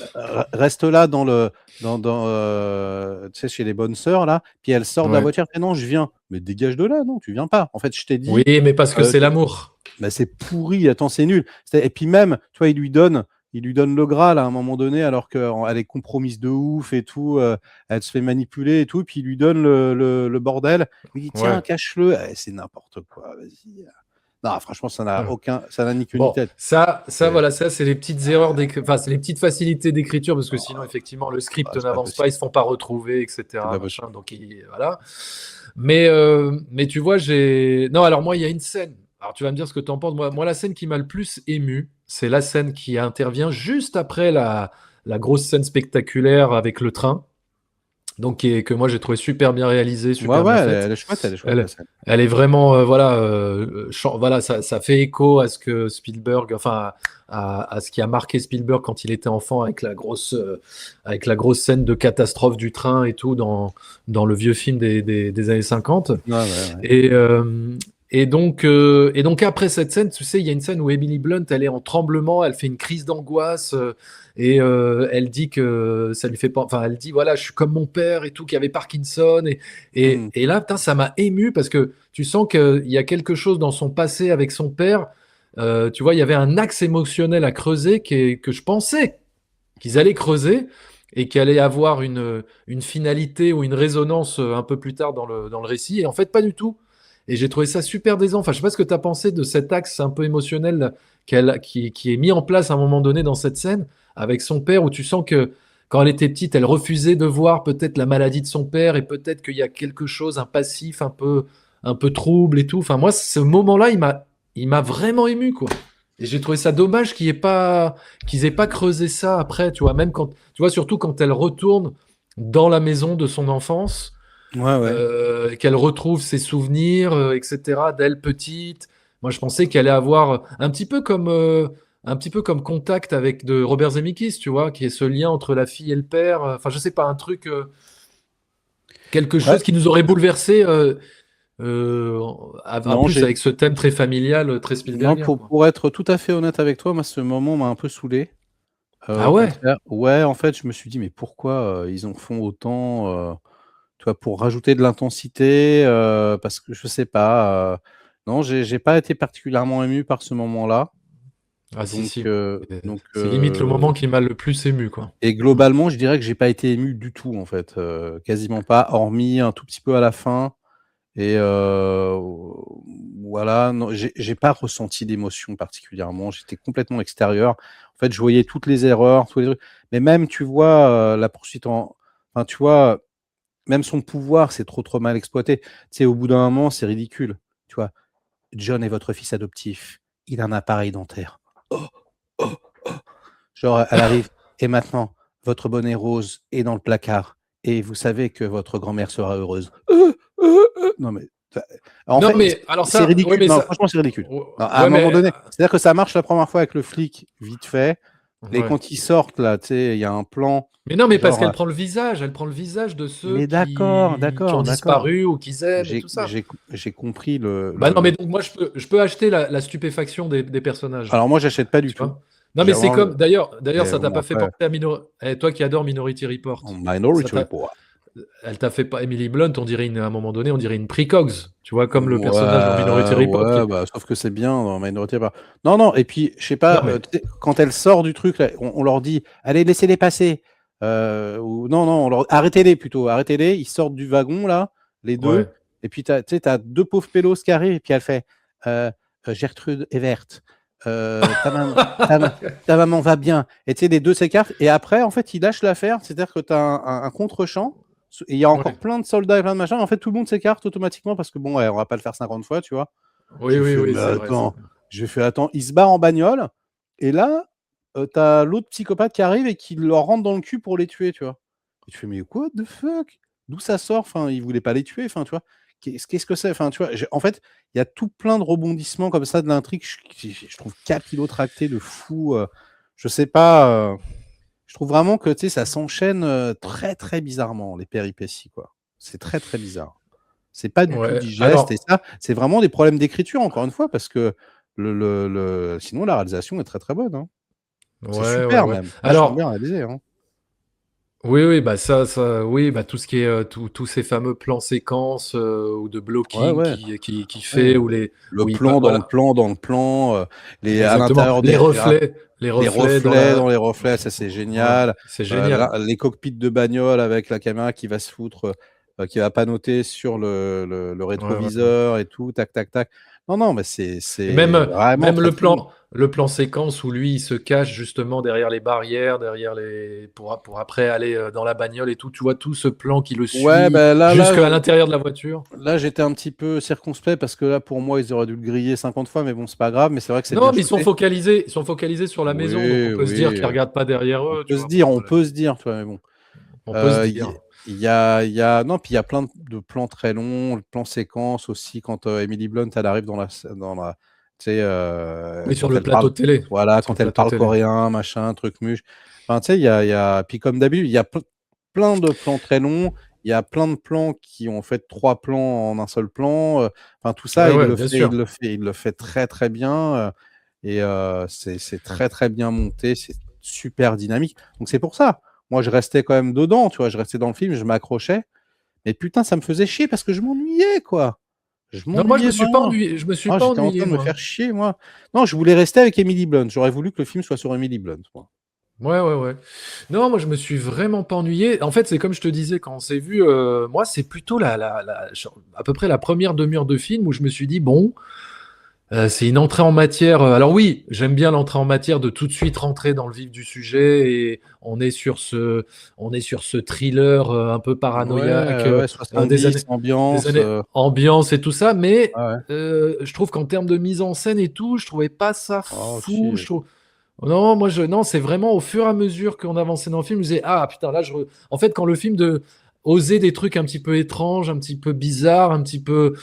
tu sais, chez les bonnes sœurs là. Puis elle sort de la ouais. voiture. Et non, je viens. Mais dégage de là, non, tu viens pas. En fait, je t'ai Oui, dit, mais parce que c'est l'amour. bah, c'est pourri. Attends, c'est nul. Et puis même, tu vois, il lui donne le Graal à un moment donné, alors qu'elle est compromise de ouf et tout. Elle se fait manipuler et tout. Puis il lui donne le bordel. Il dit tiens, Ouais. cache-le. C'est n'importe quoi. Vas-y. Non, franchement, Ouais. ça n'a ni queue ni Bon, tête. Et- voilà, ça, c'est les petites erreurs enfin, c'est les petites facilités d'écriture, parce que sinon, oh, effectivement, le script c'est pas n'avance pas, possible. ils se font pas retrouver, C'est etc., pas machin, possible. donc voilà. Mais tu vois, non, alors moi, il y a une scène. Alors, tu vas me dire ce que tu en penses. Moi, la scène qui m'a le plus ému, c'est la scène qui intervient juste après la grosse scène spectaculaire avec le train. Donc, que moi j'ai trouvé super bien réalisée, Ouais, super ouais, bien elle faite. est chouette, elle est chouette, la Elle, scène. elle est vraiment, voilà, voilà, ça fait écho à ce que Spielberg, enfin, à ce qui a marqué Spielberg quand il était enfant, avec la grosse scène de catastrophe du train et tout dans le vieux film des années 50. Ouais, ouais, ouais. Et, et donc après cette scène, tu sais, il y a une scène où Emily Blunt, elle est en tremblement, elle fait une crise d'angoisse, et elle dit que ça lui fait pas, enfin, elle dit voilà, je suis comme mon père et tout, qui avait Parkinson, Hmm. et là, putain, ça m'a ému parce que tu sens qu'il y a quelque chose dans son passé avec son père. Tu vois, il y avait un axe émotionnel à creuser que je pensais qu'ils allaient creuser et qui allait avoir une finalité ou une résonance un peu plus tard dans le récit. Et en fait, pas du tout. Et j'ai trouvé ça super décevant. Enfin, je sais pas ce que tu as pensé de cet axe un peu émotionnel qui est mis en place à un moment donné dans cette scène avec son père, où tu sens que quand elle était petite, elle refusait de voir peut-être la maladie de son père et peut-être qu'il y a quelque chose, un passif un peu trouble et tout. Enfin, moi, ce moment-là, il m'a vraiment ému, quoi. Et j'ai trouvé ça dommage qu'ils aient pas creusé ça après, tu vois, même quand, tu vois, surtout quand elle retourne dans la maison de son enfance, Ouais, ouais. qu'elle retrouve ses souvenirs, etc., d'elle petite. Moi, je pensais qu'elle allait avoir un petit peu comme contact avec de Robert Zemeckis, tu vois, qui est ce lien entre la fille et le père. Enfin, je sais pas, un truc, quelque Ouais. chose qui nous aurait bouleversé, euh, en Non, plus avec ce thème très familial, très non, Spielbergien, pour, quoi. pour être tout à fait honnête avec toi, moi, ce moment m'a un peu saoulé. Ah Au ouais? contraire, ouais, en fait, je me suis dit, mais pourquoi ils en font autant, tu vois, pour rajouter de l'intensité, parce que je sais pas. Non, j'ai pas été particulièrement ému par ce moment-là. Ah si, Donc, si. euh, donc, C'est limite le euh, moment qui m'a le plus ému, quoi. et Mm. globalement, je dirais que j'ai pas été ému du tout, en fait, quasiment pas, hormis un tout petit peu à la fin. Et voilà, non, j'ai pas ressenti d'émotion particulièrement. J'étais complètement extérieur. En fait, je voyais toutes les erreurs, tous les trucs. Mais même, tu vois, la poursuite enfin, tu vois, même son pouvoir, c'est trop mal exploité. Tu sais, au bout d'un moment, c'est ridicule. Tu vois, John est votre fils adoptif. Il a un appareil dentaire. Oh, oh, oh. Genre, elle arrive. Et maintenant, votre bonnet rose est dans le placard. Et vous savez que votre grand-mère sera heureuse. Non, mais en Non, fait, mais alors c'est ça, ouais, ridicule. mais Non, ça, franchement, c'est ridicule. Non, à un ouais, moment mais donné, c'est-à-dire que ça marche la première fois avec le flic, vite fait. Et ouais. quand ils sortent, là, tu sais, il y a un plan, Mais non, mais parce genre, qu'elle prend elle prend le visage de ceux mais d'accord, qui ont d'accord, d'accord. disparu ou qu'ils aiment et J'ai tout ça. j'ai j'ai compris Bah non, mais donc moi je peux acheter la stupéfaction des personnages, Alors moi, j'achète pas du tu tout. vois. Non, mais c'est comme, d'ailleurs, Et ça t'a bon, pas fait après, penser à toi qui adores Minority Report. Ça Minority t'a, Report. elle t'a fait pas Emily Blunt, à un moment donné, on dirait une precogs, tu vois, comme le personnage dans Minority Ouais, Report. ouais, bah, sauf que c'est bien dans Minority Report. Non, non, et puis, je sais pas, Non, mais tu sais, quand elle sort du truc, là, on leur dit, allez, laissez-les passer. Ou, non, non, arrêtez-les plutôt, arrêtez-les. Ils sortent du wagon, là, les deux. ouais. Et puis, tu sais, t'as deux pauvres pélos qui arrivent, et puis elle fait, Gertrude est verte. Ta, ta maman va bien. Et tu sais, les deux s'écartent. Et après, en fait, ils lâchent l'affaire. C'est-à-dire que tu as un contre-champ. Et il y a encore Ouais. plein de soldats et plein de machins. En fait, tout le monde s'écarte automatiquement parce que, bon, ouais, on va pas le faire 50 fois, tu vois. Oui, J'ai oui, fait, oui, mais c'est vrai. attends. J'ai fait, attends. Il se barre en bagnole. Et là, tu as l'autre psychopathe qui arrive et qui leur rentre dans le cul pour les tuer, tu vois. Et tu fais, mais what the fuck? D'où ça sort? Enfin, il voulait pas les tuer, enfin, tu vois. Qu'est-ce que c'est? Enfin, tu vois, en fait, il y a tout plein de rebondissements comme ça de l'intrigue. Je trouve capillotracté de fou. Je sais pas. Je trouve vraiment que tu sais, ça s'enchaîne très très bizarrement, les péripéties, quoi. C'est très très bizarre. C'est pas du tout Ouais. digeste. Et Alors, ça, c'est vraiment des problèmes d'écriture, encore une fois, parce que sinon, la réalisation est très très bonne, hein. C'est ouais, ouais, super ouais. même. Vachement bien Alors, réalisé, hein. oui, oui, bah oui, bah tout ce qui est tous ces fameux plans séquences ou de Ouais, blocking ouais. qui Ouais. fait ou les Le où plan dans le voilà, plan dans le plan, à exactement. l'intérieur des Les les reflets dans reflets dans la, les reflets, ça c'est voilà, génial. c'est génial. Les cockpits de bagnole avec la caméra qui va se foutre, qui va panoter sur le Ouais, ouais, ouais. rétroviseur et tout, tac, tac, tac. Non, non, mais Et c'est vraiment même très, très bon. le plan séquence où lui il se cache justement derrière les barrières, derrière les pour après aller dans la bagnole et tout. Tu vois tout ce plan qui le Ouais, suit ben jusqu'à l'intérieur de la voiture. là, j'étais un petit peu circonspect parce que là, pour moi, ils auraient dû le griller 50 fois, mais bon, c'est pas grave, mais c'est vrai que c'est Non, bien mais shooté. ils sont focalisés sur la maison, donc on Oui, peut se dire oui, qu'ils regardent pas derrière eux, tu vois. on peut se dire, tu vois, mais bon. On peut se Il dire. non, puis il y a plein de plans très longs, le plan séquence aussi quand Emily Blunt elle arrive tu sais, Oui, sur quand le elle parle, plateau de télé. voilà, Sur le quand elle plateau de parle télé. coréen, machin, truc muche. Enfin, tu sais, puis comme d'habitude, il y a plein de plans très longs. Il y a plein de plans qui ont fait trois plans en un seul plan. Enfin, tout ça, Ouais, ouais, bien sûr. il le fait très très bien. C'est très très bien monté, c'est super dynamique. Donc c'est pour ça. Moi, je restais quand même dedans, tu vois, je restais dans le film, je m'accrochais. Mais putain, ça me faisait chier parce que je m'ennuyais, quoi. Je Non, moi, je me m'ennuyais suis pas vraiment. ennuyé. Je me suis Ah, pas j'étais en train ennuyé, de me moi. faire chier, moi. Non, je voulais rester avec Emily Blunt. J'aurais voulu que le film soit sur Emily Blunt, moi. Ouais, ouais, ouais. Non, moi, je me suis vraiment pas ennuyé. En fait, c'est comme je te disais quand on s'est vu. Moi, c'est plutôt à peu près la première demi-heure de film où je me suis dit, bon, c'est une entrée en matière. Alors oui, j'aime bien l'entrée en matière de tout de suite rentrer dans le vif du sujet et on est sur ce thriller un peu paranoïaque Ouais, ouais, des 70, des ambiance. années ambiance et tout ça. Mais Ouais, ouais. je trouve qu'en termes de mise en scène et tout, je trouvais pas ça Oh, fou. si. Non, non, c'est vraiment au fur et à mesure qu'on avançait dans le film, je me disais, ah putain, en fait, quand le film osait des trucs un petit peu étranges, un petit peu bizarres, un petit peu.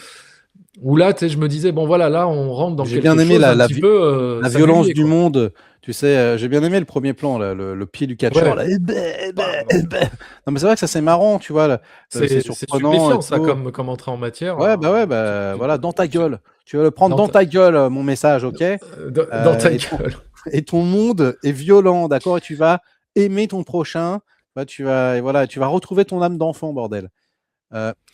Où là, tu sais, je me disais, bon voilà, là, on rentre dans J'ai bien quelque aimé chose un petit peu la violence singulier, du quoi. monde. Tu sais, j'ai bien aimé le premier plan, là, le pied du catcheur. Ouais, Là. bam. Non, mais c'est vrai que ça, c'est marrant, tu vois. Là. C'est C'est surprenant et stupéfiant, ça, tout. comme entrée en matière. Ouais, bah, voilà, dans ta Tu- gueule. Tu vas le prendre dans, dans ta, ta gueule, mon message, ok? dans ta Et gueule. et ton monde est violent, d'accord? Et tu vas aimer ton prochain. Et voilà, tu vas retrouver ton âme d'enfant, bordel.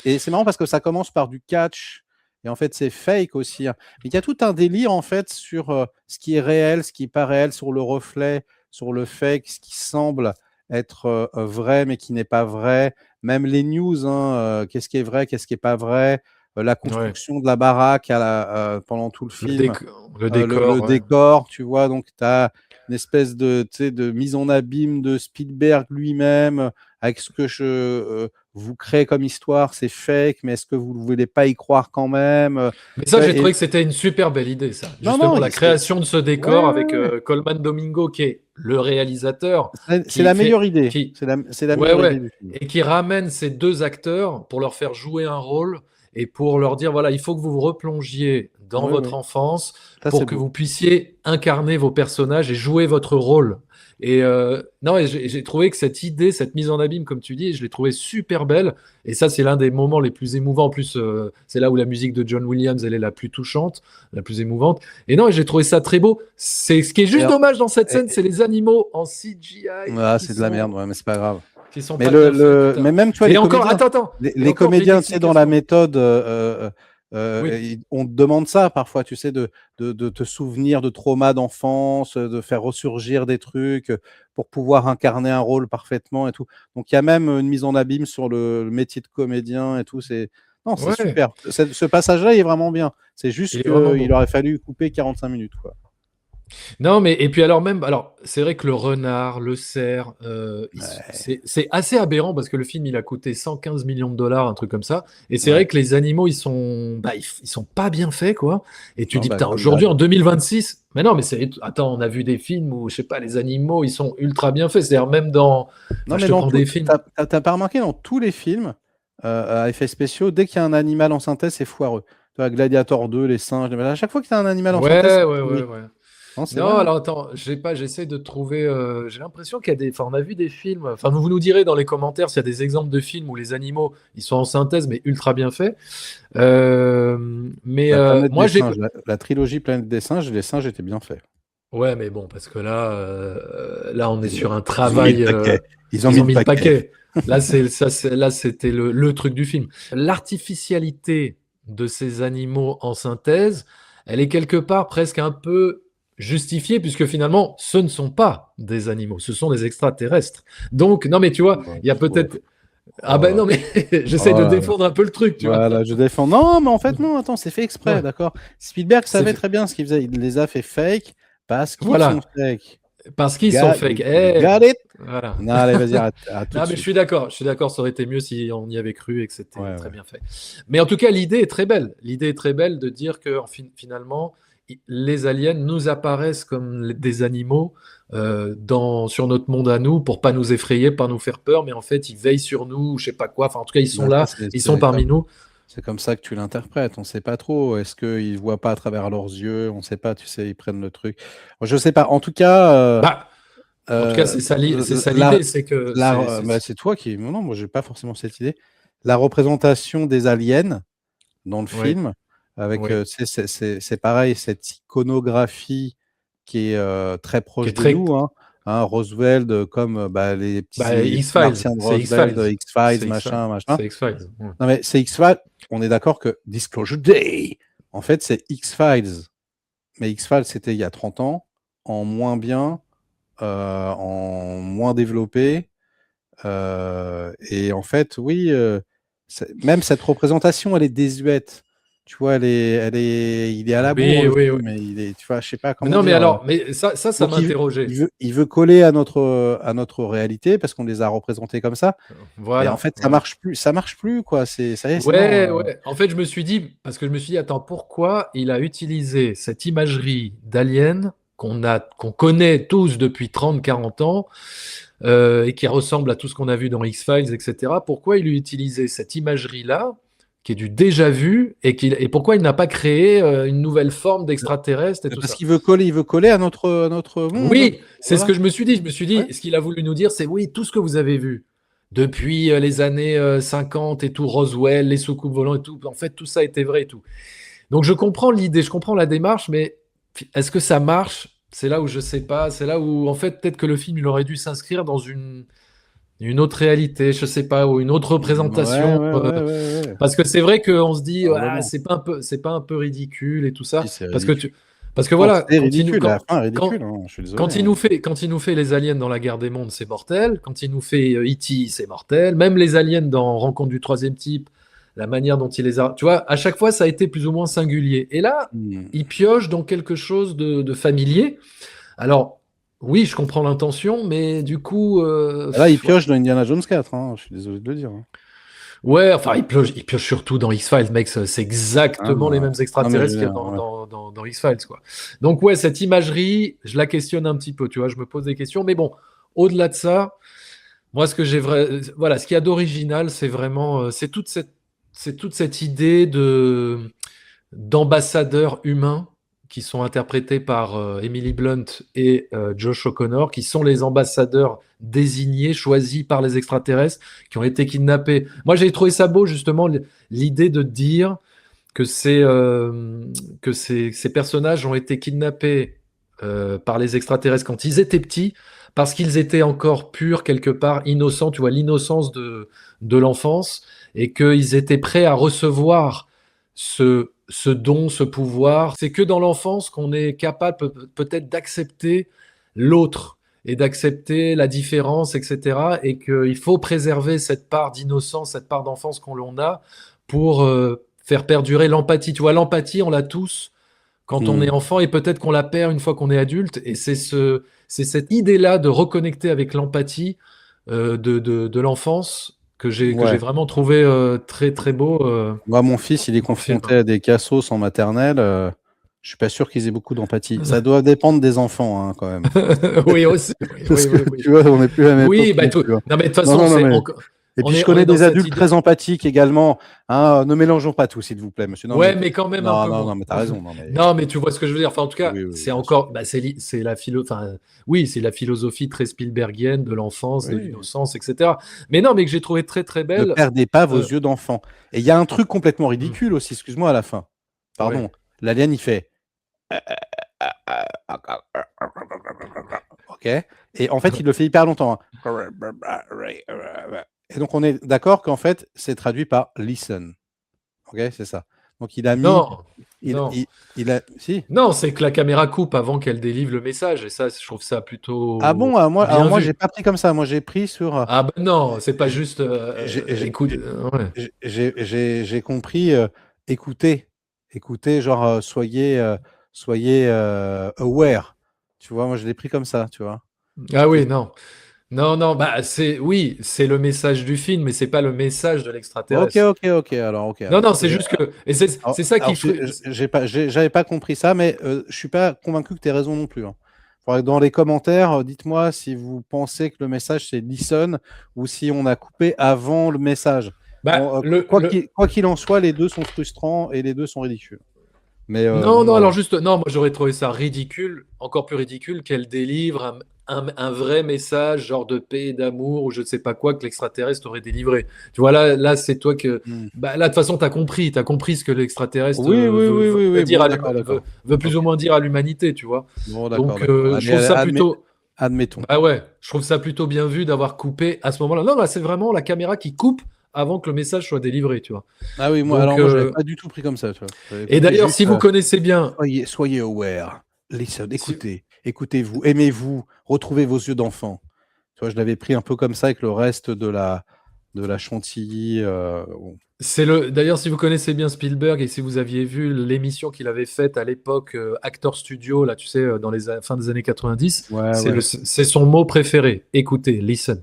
Et c'est marrant parce que ça commence par du catch. Et en fait, c'est fake aussi, hein. Mais il y a tout un délire, en fait, sur ce qui est réel, ce qui n'est pas réel, sur le reflet, sur le fake, ce qui semble être vrai, mais qui n'est pas vrai. Même les news, hein, qu'est-ce qui est vrai, qu'est-ce qui n'est pas vrai. La Ouais. construction de la baraque pendant tout le film, Le le décor, ouais. décor, tu vois. Donc, tu as une espèce de, tu sais, de mise en abîme de Spielberg lui-même, avec ce que vous créez comme histoire, c'est fake, mais est-ce que vous ne voulez pas y croire quand même? Mais Tu ça, vois, j'ai trouvé que c'était une super belle idée, ça. non, non, Justement, la création de ce ouais, décor ouais, avec ouais. Colman Domingo, qui est le réalisateur, C'est qui la fait, meilleure idée. qui, C'est la ouais, meilleure idée ouais, du film. et qui ramène ces deux acteurs pour leur faire jouer un rôle et pour leur dire, voilà, il faut que vous vous replongiez dans Ouais, votre ouais. enfance Ça, c'est pour que beau. vous puissiez incarner vos personnages et jouer votre rôle. Et non, et j'ai trouvé que cette idée, cette mise en abîme, comme tu dis, je l'ai trouvé super belle. Et ça, c'est l'un des moments les plus émouvants. En plus, c'est là où la musique de John Williams, elle est la plus touchante, la plus émouvante. Et non, et j'ai trouvé ça très beau. C'est ce qui est Et, juste dommage dans cette et- scène, c'est les animaux en CGI ah, qui c'est de la merde, sont. ouais, mais c'est pas grave. qui sont Mais, pas bien faits, putain. mais même, tu vois, Et encore, attends. les comédiens, tu sais, dans la méthode, Oui. on te demande ça parfois, tu sais, de te souvenir de traumas d'enfance, de faire ressurgir des trucs pour pouvoir incarner un rôle parfaitement et tout. Donc, il y a même une mise en abîme sur le métier de comédien et tout. Non, c'est Ouais, super. Ce passage-là, il est vraiment bien. C'est juste il est vraiment qu'il bon. aurait fallu couper 45 minutes, quoi. Non, mais et puis alors c'est vrai que le renard, le cerf, Ouais. c'est assez aberrant parce que le film il a coûté 115 millions de dollars, un truc comme ça. Et c'est vrai Ouais. que les animaux ils sont pas bien faits quoi. Et tu Non, dis bah, putain comme aujourd'hui d'hab. en 2026, mais non mais attends on a vu des films où je sais pas les animaux ils sont ultra bien faits. C'est-à-dire même Non, je mais te dans prends tout, des films. t'as pas remarqué dans tous les films à effets spéciaux, dès qu'il y a un animal en synthèse, c'est foireux. Tu vois, Gladiator 2, les singes, à chaque fois qu'il y a un animal en synthèse, Ouais c'est ouais ouais pourri. ouais. Non, c'est Non, vrai, hein. alors attends, j'essaie de trouver. J'ai l'impression qu'il y a des. Enfin, on a vu des films. Enfin, vous nous direz dans les commentaires s'il y a des exemples de films où les animaux, ils sont en synthèse, mais ultra bien faits. Mais La planète des moi, j'ai. singes, la trilogie Planète des singes, les singes étaient bien faits. Ouais, mais bon, parce que là, on est Ils ont, sur un ils ont mis le travail. paquet. Ils ont Ils mis ont le mis le paquet. paquet. Là, c'était le truc du film. L'artificialité de ces animaux en synthèse, elle est quelque part presque un peu justifiée, puisque finalement, ce ne sont pas des animaux, ce sont des extraterrestres. Donc, non, mais tu vois, il y a Oh, peut-être. Ah oh ben là non, mais j'essaie oh de là là. défendre un peu le truc, tu vois. Voilà, je défends. Non, mais en fait, non, attends, c'est fait exprès, Ouais, d'accord. Spielberg c'est savait très bien ce qu'il faisait. Il les a fait fake parce qu'ils sont voilà, fake. parce qu'ils sont fake. You Eh, got it? voilà. Non, allez, vas-y, à tout de Non, mais suite. je suis d'accord, ça aurait été mieux si on y avait cru et que c'était Ouais, très ouais. bien fait. Mais en tout cas, l'idée est très belle. L'idée est très belle de dire que finalement, les aliens nous apparaissent comme des animaux sur notre monde à nous pour pas nous effrayer, pas nous faire peur, mais en fait, ils veillent sur nous, je sais pas quoi. Enfin, en tout cas, ils sont Bah, ça, là, ils sont parmi nous. c'est comme ça que tu l'interprètes. On sait pas trop. Est-ce qu'ils voient pas à travers leurs yeux? On sait pas, tu sais, ils prennent le truc. Je sais pas. En tout cas, Bah, en tout cas, euh, c'est ça la, l'idée, c'est que c'est. bah, c'est toi qui. Non, moi, j'ai pas forcément cette idée. La représentation des aliens dans le Oui, film, avec, oui. tu sais, c'est pareil, cette iconographie qui est très Qui proche est de très. nous, hein. Hein, Roswell, comme les Bah, petits X-Files, martiens de c'est Roswell, de X-Files. X-Files, C'est X-Files. machin, machin. C'est X-Files. Ouais. Non, mais c'est X-Files. On est d'accord que Disclosure Day, en fait, c'est X-Files. Mais X-Files, c'était il y a 30 ans, en moins bien, en moins développé. Et en fait, oui, même cette représentation, elle est désuète. Tu vois, il est à la bourre, Oui, le oui, oui. film. Tu vois, je sais pas Mais comment non, mais dire. alors, mais ça Donc, m'a interrogé. il veut coller à notre réalité parce qu'on les a représentés comme ça. Mais en Voilà, fait, voilà. Ça marche plus, quoi. Ça y est, c'est mort. Ouais, ouais. En fait, je me suis dit, parce que je me suis dit, attends, pourquoi il a utilisé cette imagerie d'alien qu'on connaît tous depuis 30, 40 ans, et qui ressemble à tout ce qu'on a vu dans X-Files, etc. Pourquoi il a utilisé cette imagerie-là, qui est du déjà vu, et pourquoi il n'a pas créé une nouvelle forme d'extraterrestre et tout Parce ça? qu'il veut coller à notre monde. Oui, c'est ce Voilà. que je me suis dit. Je me suis Ouais. dit, ce qu'il a voulu nous dire, c'est oui, tout ce que vous avez vu depuis les années 50 et tout, Roswell, les soucoupes volantes et tout, en fait, tout ça était vrai et tout. Donc je comprends l'idée, je comprends la démarche, mais est-ce que ça marche? C'est là où je sais pas. C'est là où, en fait, peut-être que le film, il aurait dû s'inscrire dans une autre réalité, je sais pas, ou une autre Ouais, représentation. ouais, ouais, ouais, ouais. Parce que c'est vrai qu'on se dit, ah, Probablement. c'est pas un peu ridicule et tout ça. Si, c'est Parce que ridicule. Non, voilà, c'est ridicule. La fin est ridicule, quand, hein. Je suis désolé, hein. quand il nous fait les aliens dans la guerre des mondes, c'est mortel. Quand il nous fait E.T., c'est mortel. Même les aliens dans Rencontre du troisième type, la manière dont il les a. Tu vois, à chaque fois, ça a été plus ou moins singulier. Et là, Hmm. il pioche dans quelque chose de familier. Alors, oui, je comprends l'intention, mais du coup. Là, il pioche dans Indiana Jones 4, hein. Je suis désolé de le dire, hein. Ouais, enfin, il pioche surtout dans X-Files, mec. C'est Hein, exactement les mêmes non, mais je extraterrestres veux qu'il y a dire, ouais. dans X-Files, quoi. Donc, ouais, cette imagerie, je la questionne un petit peu, tu vois. Je me pose des questions. Mais bon, au-delà de ça, moi, voilà, ce qu'il y a d'original, c'est vraiment, c'est toute cette idée d'ambassadeurs humains qui sont interprétés par Emily Blunt et Josh O'Connor, qui sont les ambassadeurs désignés, choisis par les extraterrestres, qui ont été kidnappés. Moi, j'ai trouvé ça beau, justement, l'idée de dire que ces personnages ont été kidnappés par les extraterrestres quand ils étaient petits, parce qu'ils étaient encore purs quelque part, innocents, tu vois, l'innocence de l'enfance, et qu'ils étaient prêts à recevoir ce don, ce pouvoir. C'est que dans l'enfance qu'on est capable peut-être d'accepter l'autre et d'accepter la différence, etc. Et qu'il faut préserver cette part d'innocence, cette part d'enfance qu'on l'on a pour faire perdurer l'empathie. Tu vois, l'empathie, on l'a tous quand on est Hmm. enfant et peut-être qu'on la perd une fois qu'on est adulte. Et c'est cette idée-là de reconnecter avec l'empathie de l'enfance que j'ai Ouais. vraiment trouvé très très beau Moi, mon fils, il est dans le film. confronté à des cassos en maternelle. Je suis pas sûr qu'ils aient beaucoup d'empathie. Ça doit dépendre des enfants, hein, quand même. Oui, aussi. Oui, Parce oui, que oui, oui. tu vois, on n'est plus à la même époque Oui, bah, non plus, hein. non, mais de toute Non, façon, non, non, c'est mais. encore. Et puis je On connais est dans des cette adultes idée. très empathiques également, hein. Ne mélangeons pas tout, s'il vous plaît, monsieur. Non, Ouais, mais mais quand même un non, peu non, non, moins. mais t'as raison. Non, mais Non, mais tu vois ce que je veux dire. Enfin, en tout cas, oui, oui, c'est bien sûr. encore, bah, c'est la enfin, oui, c'est la philosophie très Spielbergienne de l'enfance, de Oui. l'innocence, etc. Mais non, mais que j'ai trouvé très très Ne belle. perdez pas vos euh, yeux d'enfant. Et il y a un truc complètement hmm, ridicule aussi, excuse-moi, à la fin. ouais. Pardon. L'alien, il fait. OK. Et en fait, il le fait hyper longtemps, hein. Et donc, on est d'accord qu'en fait, c'est traduit par listen. OK, c'est ça. Donc, il a mis. Non, Il, non, il, il a. Si. non, c'est que la caméra coupe avant qu'elle délivre le message, et ça, je trouve ça Ah plutôt bon, alors bien moi, j'ai vu. pas pris comme ça. Moi, j'ai pris sur. Ah ben non, c'est pas J'ai juste j'ai- j'ai- écoute, ouais. j'ai compris, écoutez, écoutez, genre, soyez aware. Tu vois, moi, je l'ai pris comme ça, tu vois. Ah C'est- oui, non. Non, non, bah oui, c'est le message du film, mais c'est pas le message de Ok, l'extraterrestre. ok, ok. Alors, ok. Non, Alors, non, c'est juste que, et c'est ça qui fait. j'avais pas compris ça, mais je suis pas convaincu que tu aies raison non plus, hein. Faudrait que dans les commentaires, dites-moi si vous pensez que le message c'est listen ou si on a coupé avant le message. Bah, Quoi qu'il en soit, les deux sont frustrants et les deux sont ridicules. Mais non, bon, non, alors juste, non, moi j'aurais trouvé ça ridicule, encore plus ridicule qu'elle délivre un vrai message, genre de paix et d'amour, ou je ne sais pas quoi, que l'extraterrestre aurait délivré. Tu vois, là c'est toi que. hmm. Bah, là, de toute façon, t'as compris ce que l'extraterrestre Oui, oui, oui, oui, veut oui. dire Bon, d'accord, d'accord. veut plus ou Ok. moins dire à l'humanité, tu vois. Bon, d'accord, Donc, d'accord. je Allez, trouve ça plutôt. admettons. Bah ouais, je trouve ça plutôt bien vu d'avoir coupé à ce moment-là. Non, là, c'est vraiment la caméra qui coupe avant que le message soit délivré, tu vois. Ah oui, Donc, moi, j'avais pas du tout pris comme ça, tu vois. J'avais et compris d'ailleurs, juste. si vous connaissez bien, Soyez aware. Listen, si- écoutez, écoutez-vous, aimez-vous, retrouvez vos yeux d'enfant. Tu vois, je l'avais pris un peu comme ça avec le reste de la chantilly. Bon. D'ailleurs, si vous connaissez bien Spielberg et si vous aviez vu l'émission qu'il avait faite à l'époque, Actor Studio, là, tu sais, dans les fin des années 90, Ouais, ouais. c'est son mot préféré. Écoutez, listen.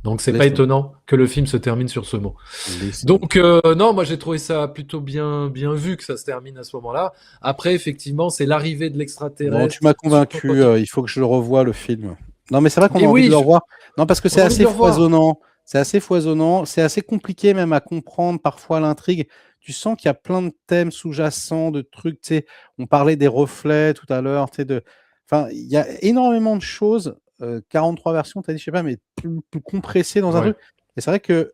Donc, c'est pas Listen, étonnant que le film se termine sur ce mot. listen. Donc, non, moi, j'ai trouvé ça plutôt bien vu que ça se termine à ce moment-là. Après, effectivement, c'est l'arrivée de Bon, tu m'as l'extraterrestre, surtout convaincu. quand. Il faut que je le revoie, le film. Non, mais c'est vrai qu'on a Mais envie de oui, le revoir. Non, parce que on c'est a envie de assez le revoir. foisonnant. C'est assez foisonnant. C'est assez compliqué même à comprendre parfois l'intrigue. Tu sens qu'il y a plein de thèmes sous-jacents, de trucs. Tu sais, on parlait des reflets tout à l'heure. Tu sais, enfin, il y a énormément de choses. 43 versions, tu as dit, je sais pas, mais plus compressées dans un Ouais. truc. Et c'est vrai que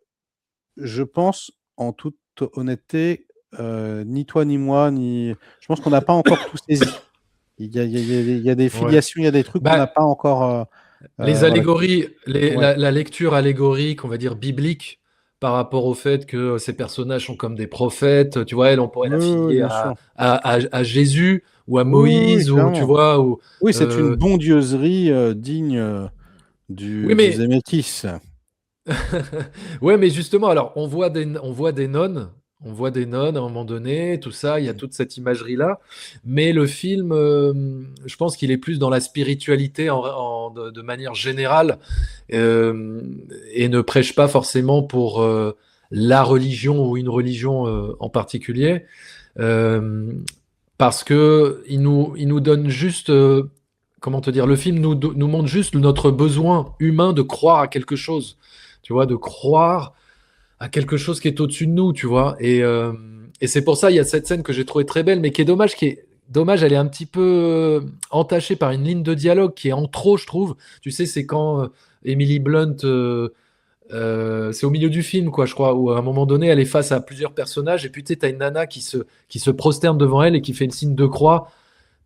je pense, en toute honnêteté, ni toi ni moi, ni. Je pense qu'on n'a pas encore tout saisi. Il y a des Ouais. filiations, il y a des trucs qu'on n'a Bah, pas encore. les Voilà. allégories, Ouais. la lecture allégorique, on va dire biblique, par rapport au fait que ces personnages sont comme des prophètes, tu vois, elle, on pourrait Oui, la oui, oui, filier bien sûr. à Jésus ou à Oui, oui, oui, Moïse, ou tu clairement. vois, ou, Oui, c'est une euh, bondieuserie digne oui, du mais Zémétis. ouais, mais justement, alors on voit des nonnes, on voit des nonnes à un moment donné, tout ça, il y a toute cette imagerie-là, mais le film, je pense qu'il est plus dans la spiritualité de manière générale, euh, et ne prêche pas forcément pour la religion ou une religion en particulier, euh, parce que il nous donne juste, comment te dire, le film nous montre juste notre besoin humain de croire à quelque chose, tu vois, de croire à quelque chose qui est au-dessus de nous, tu vois. Et c'est pour ça, il y a cette scène que j'ai trouvée très belle, mais qui est dommage, elle est un petit peu entachée par une ligne de dialogue qui est en trop, je trouve. Tu sais, c'est quand Emily Blunt, c'est au milieu du film, quoi, je crois, où à un moment donné, elle est face à plusieurs personnages, et puis tu sais, t'as une nana qui se prosterne devant elle et qui fait le signe de croix.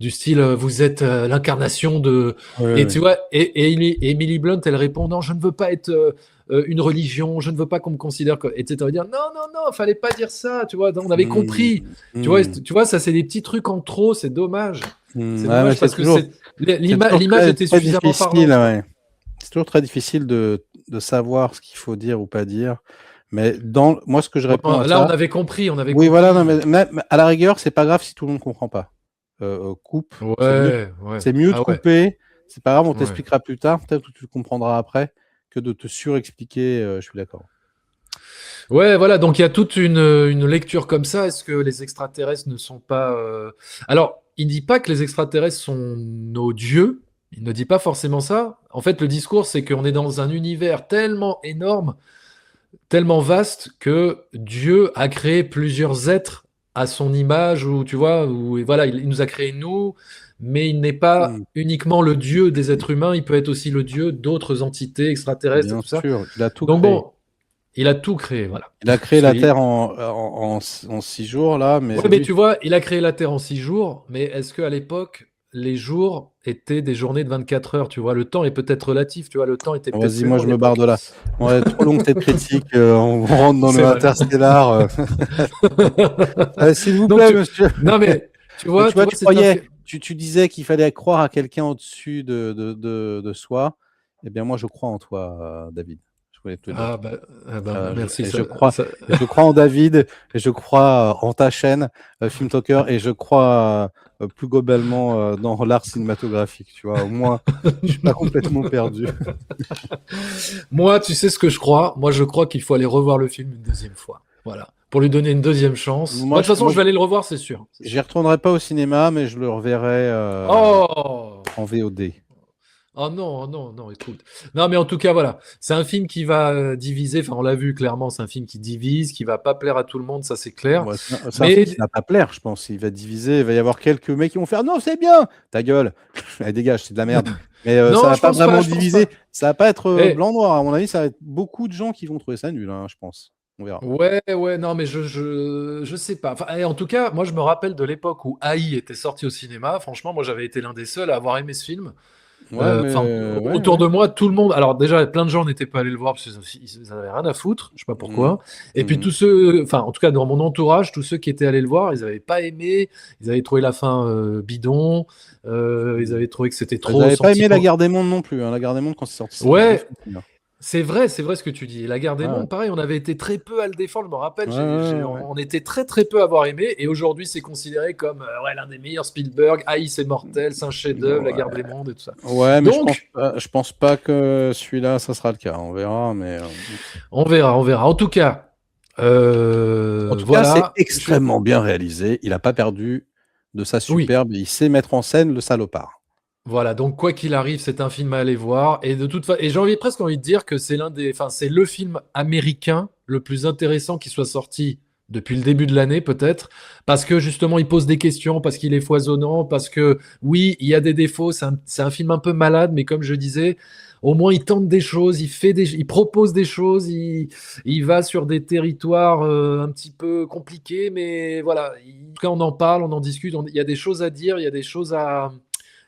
du style vous êtes l'incarnation de. Ouais, Et ouais. tu vois, et Emily Blunt, elle répond non, je ne veux pas être une religion, je ne veux pas qu'on me considère comme. Et tu vas dire non, non, non, fallait pas dire ça, tu vois, on avait Mmh, compris. mmh, Tu vois, ça, c'est des petits trucs en trop, c'est dommage. C'est ouais, mais dommage parce que c'est toujours l'image très, était très suffisamment difficile, parlante, quoi. ouais. C'est toujours très difficile de savoir ce qu'il faut dire ou pas dire. Mais dans moi, ce que je réponds Bon, à là, ça, on avait oui, voilà, non, compris. mais même à la rigueur, c'est pas grave si tout le monde comprend pas. Coupe, Ouais, ouais. c'est mieux de Ah ouais, couper. C'est pas grave, on ouais. t'expliquera plus tard, peut-être que tu comprendras après, que de te surexpliquer. Je suis d'accord. Ouais, voilà, donc il y a toute une lecture comme ça. Est-ce que les extraterrestres ne sont pas... Alors, il ne dit pas que les extraterrestres sont nos dieux, il ne dit pas forcément ça. En fait, le discours, c'est qu'on est dans un univers tellement énorme, tellement vaste, que Dieu a créé plusieurs êtres à son image, ou tu vois, ou, et voilà, il nous a créé nous, mais il n'est pas Hmm, uniquement le Dieu des êtres humains, il peut être aussi le Dieu d'autres entités extraterrestres et bien tout ça. sûr, il a tout Donc créé. bon, il a tout créé, voilà. Il a créé Parce la que Terre en 6 jours, là, mais ouais, mais oui. tu vois, il a créé la Terre en 6 jours, mais est-ce qu'à l'époque, les jours étaient des journées de 24 heures, tu vois? Le temps est peut-être relatif, tu vois? Le temps était peut-être Vas-y, plus moi long à je me barre l'époque. de là. Ouais, trop longue cette critique. On rentre dans le C'est vrai. interstellar. S'il vous Donc plaît, tu monsieur. non mais Mais tu vois, c'est un fait. tu disais qu'il fallait croire à quelqu'un au-dessus de soi. Eh bien, moi, je crois en toi, David. Je voulais te le dire. Ah bah, ah bah, merci, Et je crois en David, et je crois en ta chaîne, Film Talker, et je crois plus globalement dans l'art cinématographique. Tu vois, au moins, je suis pas complètement perdu. Moi, tu sais ce que je crois? Moi, je crois qu'il faut aller revoir le film une deuxième fois. Voilà. Pour lui donner une deuxième chance. Moi, de toute façon, je vais aller le revoir, c'est sûr. C'est J'y sûr. retournerai pas au cinéma, mais je le reverrai Oh! en VOD. Oh non, oh non, non, écoute. Non, mais en tout cas, voilà. C'est un film qui va diviser. Enfin, on l'a vu clairement, c'est un film qui divise, qui va pas plaire à tout le monde, ça c'est clair. Ouais, c'est un film Mais qui va pas plaire, je pense. Il va diviser, il va y avoir quelques mecs qui vont faire non, c'est bien, ta gueule, allez, dégage, c'est de la merde. Mais ça non, va je pas pense pas, vraiment je pense diviser, pas. ça va pas être Eh, blanc-noir. À mon avis, ça va être beaucoup de gens qui vont trouver ça nul, hein, je pense. On verra. ouais, ouais, non, mais je sais pas. Enfin, en tout cas, moi, je me rappelle de l'époque où AI était sorti au cinéma. Franchement, moi, j'avais été l'un des seuls à avoir aimé ce film. Ouais, Enfin, mais ouais, autour ouais. de moi, tout le monde. Alors déjà, plein de gens n'étaient pas allés le voir parce qu'ils en avaient rien à foutre. Je sais pas Mhm, pourquoi. Et puis mhm. tous ceux, enfin, en tout cas dans mon entourage, tous ceux qui étaient allés le voir, ils avaient pas aimé. Ils avaient trouvé la fin bidon. Ils avaient trouvé que c'était Ils trop avaient pas aimé La sentiment. Guerre des Mondes non plus, hein. La Guerre des Mondes, quand c'est sorti, c'était un bon Ouais, film, celui-là. c'est vrai ce que tu dis. Et la guerre des Ouais, ouais. mondes, pareil, on avait été très peu à le défendre. Je me rappelle, Ouais, ouais, ouais. on était très très peu à avoir aimé. Et aujourd'hui, c'est considéré comme ouais, l'un des meilleurs Spielberg. AI, c'est mortel, c'est un chef-d'œuvre, la guerre Ouais, des mondes et tout ça. ouais, mais Donc, je pense pas que celui-là, ça sera le cas. On verra, mais on verra, on verra. En tout cas, en tout cas, c'est voilà. extrêmement bien réalisé. Il a pas perdu de sa Oui, superbe. Il sait mettre en scène le salopard. voilà. Donc, quoi qu'il arrive, c'est un film à aller voir. Et de toute façon, et presque envie de dire que enfin, c'est le film américain le plus intéressant qui soit sorti depuis le début de l'année, peut-être, parce que justement, il pose des questions, parce qu'il est foisonnant, parce que oui, il y a des défauts. C'est un film un peu malade, mais comme je disais, au moins il tente des choses, il propose des choses, il va sur des territoires un petit peu compliqués, mais voilà. En tout cas, on en parle, on en discute. Il y a des choses à dire, il y a des choses à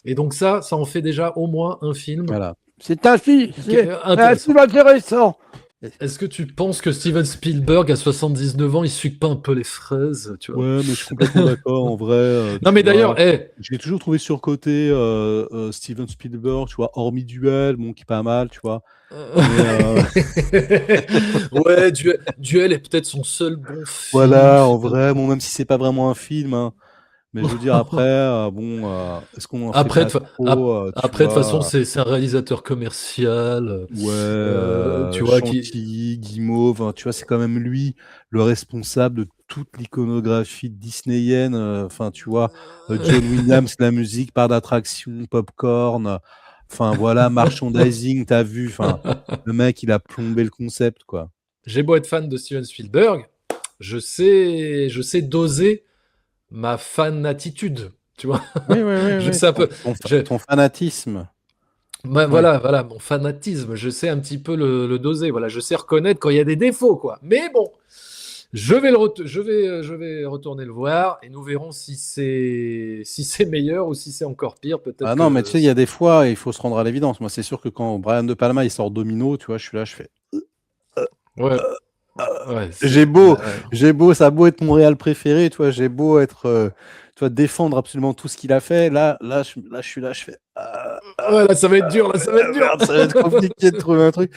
et donc ça en fait déjà au moins un film Voilà. C'est un film, qui est c'est un intéressant. film intéressant. Est-ce que tu penses que Steven Spielberg, à 79 ans, il suce pas un peu les fraises, tu vois? Ouais, mais je suis complètement d'accord. En vrai, Non, tu mais d'ailleurs, vois, j'ai toujours trouvé surcoté Steven Spielberg, tu vois, hormis Duel, bon, qui est pas mal, tu vois. Mais ouais, Duel est peut-être son seul bon film, voilà, en finalement. vrai, bon, même si c'est pas vraiment un film, hein, mais je veux dire, après, bon, est-ce qu'on en fait Après, pas trop, tu après, de toute façon, vois, c'est un réalisateur commercial, ouais, tu vois, qui... Chantilly, Guimauve, hein, tu vois, c'est quand même lui le responsable de toute l'iconographie disneyenne. Enfin, tu vois, John Williams, la musique, part d'attraction, popcorn, enfin voilà, merchandising, t'as vu, enfin, le mec, il a plombé le concept, quoi. J'ai beau être fan de Steven Spielberg, je sais doser ma fanatitude, tu vois. Oui, oui, oui, Je oui, sais un peu. Je, ton fanatisme. Ouais. voilà, voilà, mon fanatisme, je sais un petit peu le doser. Voilà, je sais reconnaître quand il y a des défauts, quoi. Mais bon, Je vais retourner le voir et nous verrons si c'est meilleur ou si c'est encore pire. Peut-être Ah non, mais que tu sais, il y a des fois, il faut se rendre à l'évidence. Moi, c'est sûr que quand Brian De Palma il sort Domino, tu vois, je suis là, je fais. ouais, ouais, J'ai beau, ça a beau être mon réal préféré, tu vois, j'ai beau être, tu vois, défendre absolument tout ce qu'il a fait. Là, je suis là, je fais. ouais, là ça va être dur, là ça va être dur. Merde, ça va être compliqué de trouver un truc.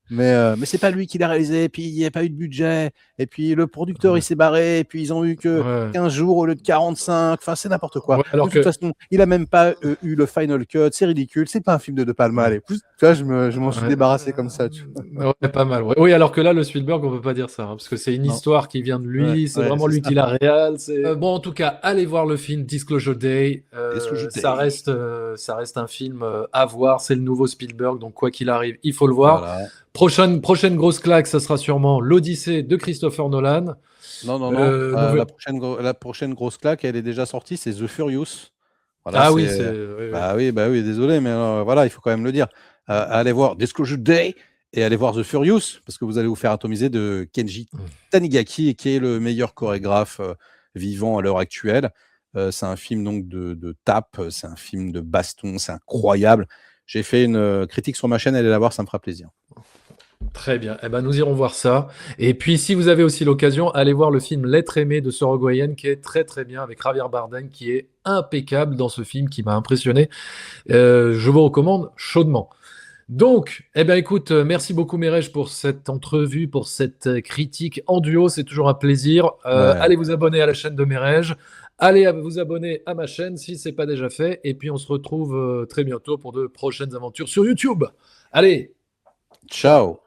Mais c'est pas lui qui l'a réalisé, et puis il n'y a pas eu de budget, et puis le producteur il s'est barré, et puis ils ont eu que Ouais. 15 jours au lieu de 45, enfin c'est n'importe quoi. Ouais, alors De toute que façon, il a même pas eu le final cut, c'est ridicule, c'est pas un film de Palma. Allez, tu vois, je m'en suis ouais, débarrassé comme ça. Tu vois. ouais, pas mal. Ouais. Oui, alors que là, le Spielberg, on peut pas dire ça, hein, parce que c'est une Non, histoire qui vient de ouais, lui, c'est ouais, vraiment c'est lui ça. qui la réal. Bon, en tout cas, allez voir le film Disclosure Day. Est-ce que je Ça reste un film à voir. C'est le nouveau Spielberg, donc quoi qu'il arrive, il faut le voir. Voilà. Prochaine grosse claque, ça sera sûrement l'Odyssée de Christopher Nolan. Non, la prochaine grosse claque, elle est déjà sortie, c'est The Furious. Voilà, Ah oui, c'est. oui, Bah oui, désolé, mais voilà, il faut quand même le dire. Allez voir Disclosure Day et allez voir The Furious, parce que vous allez vous faire atomiser de Kenji Tanigaki, qui est le meilleur chorégraphe vivant à l'heure actuelle. C'est un film donc de tape, c'est un film de baston, c'est incroyable. J'ai fait une critique sur ma chaîne, allez la voir, ça me fera plaisir. Très bien. Eh ben, nous irons voir ça. Et puis, si vous avez aussi l'occasion, allez voir le film L'être aimé de Sorogoyen, qui est très très bien avec Javier Bardem, qui est impeccable dans ce film, qui m'a impressionné. Je vous recommande chaudement. Donc, eh ben, écoute, merci beaucoup Merej pour cette entrevue, pour cette critique en duo. C'est toujours un plaisir. Ouais. Allez vous abonner à la chaîne de Merej. Allez vous abonner à ma chaîne si ce n'est pas déjà fait. Et puis, on se retrouve très bientôt pour de prochaines aventures sur YouTube. Allez, Ciao.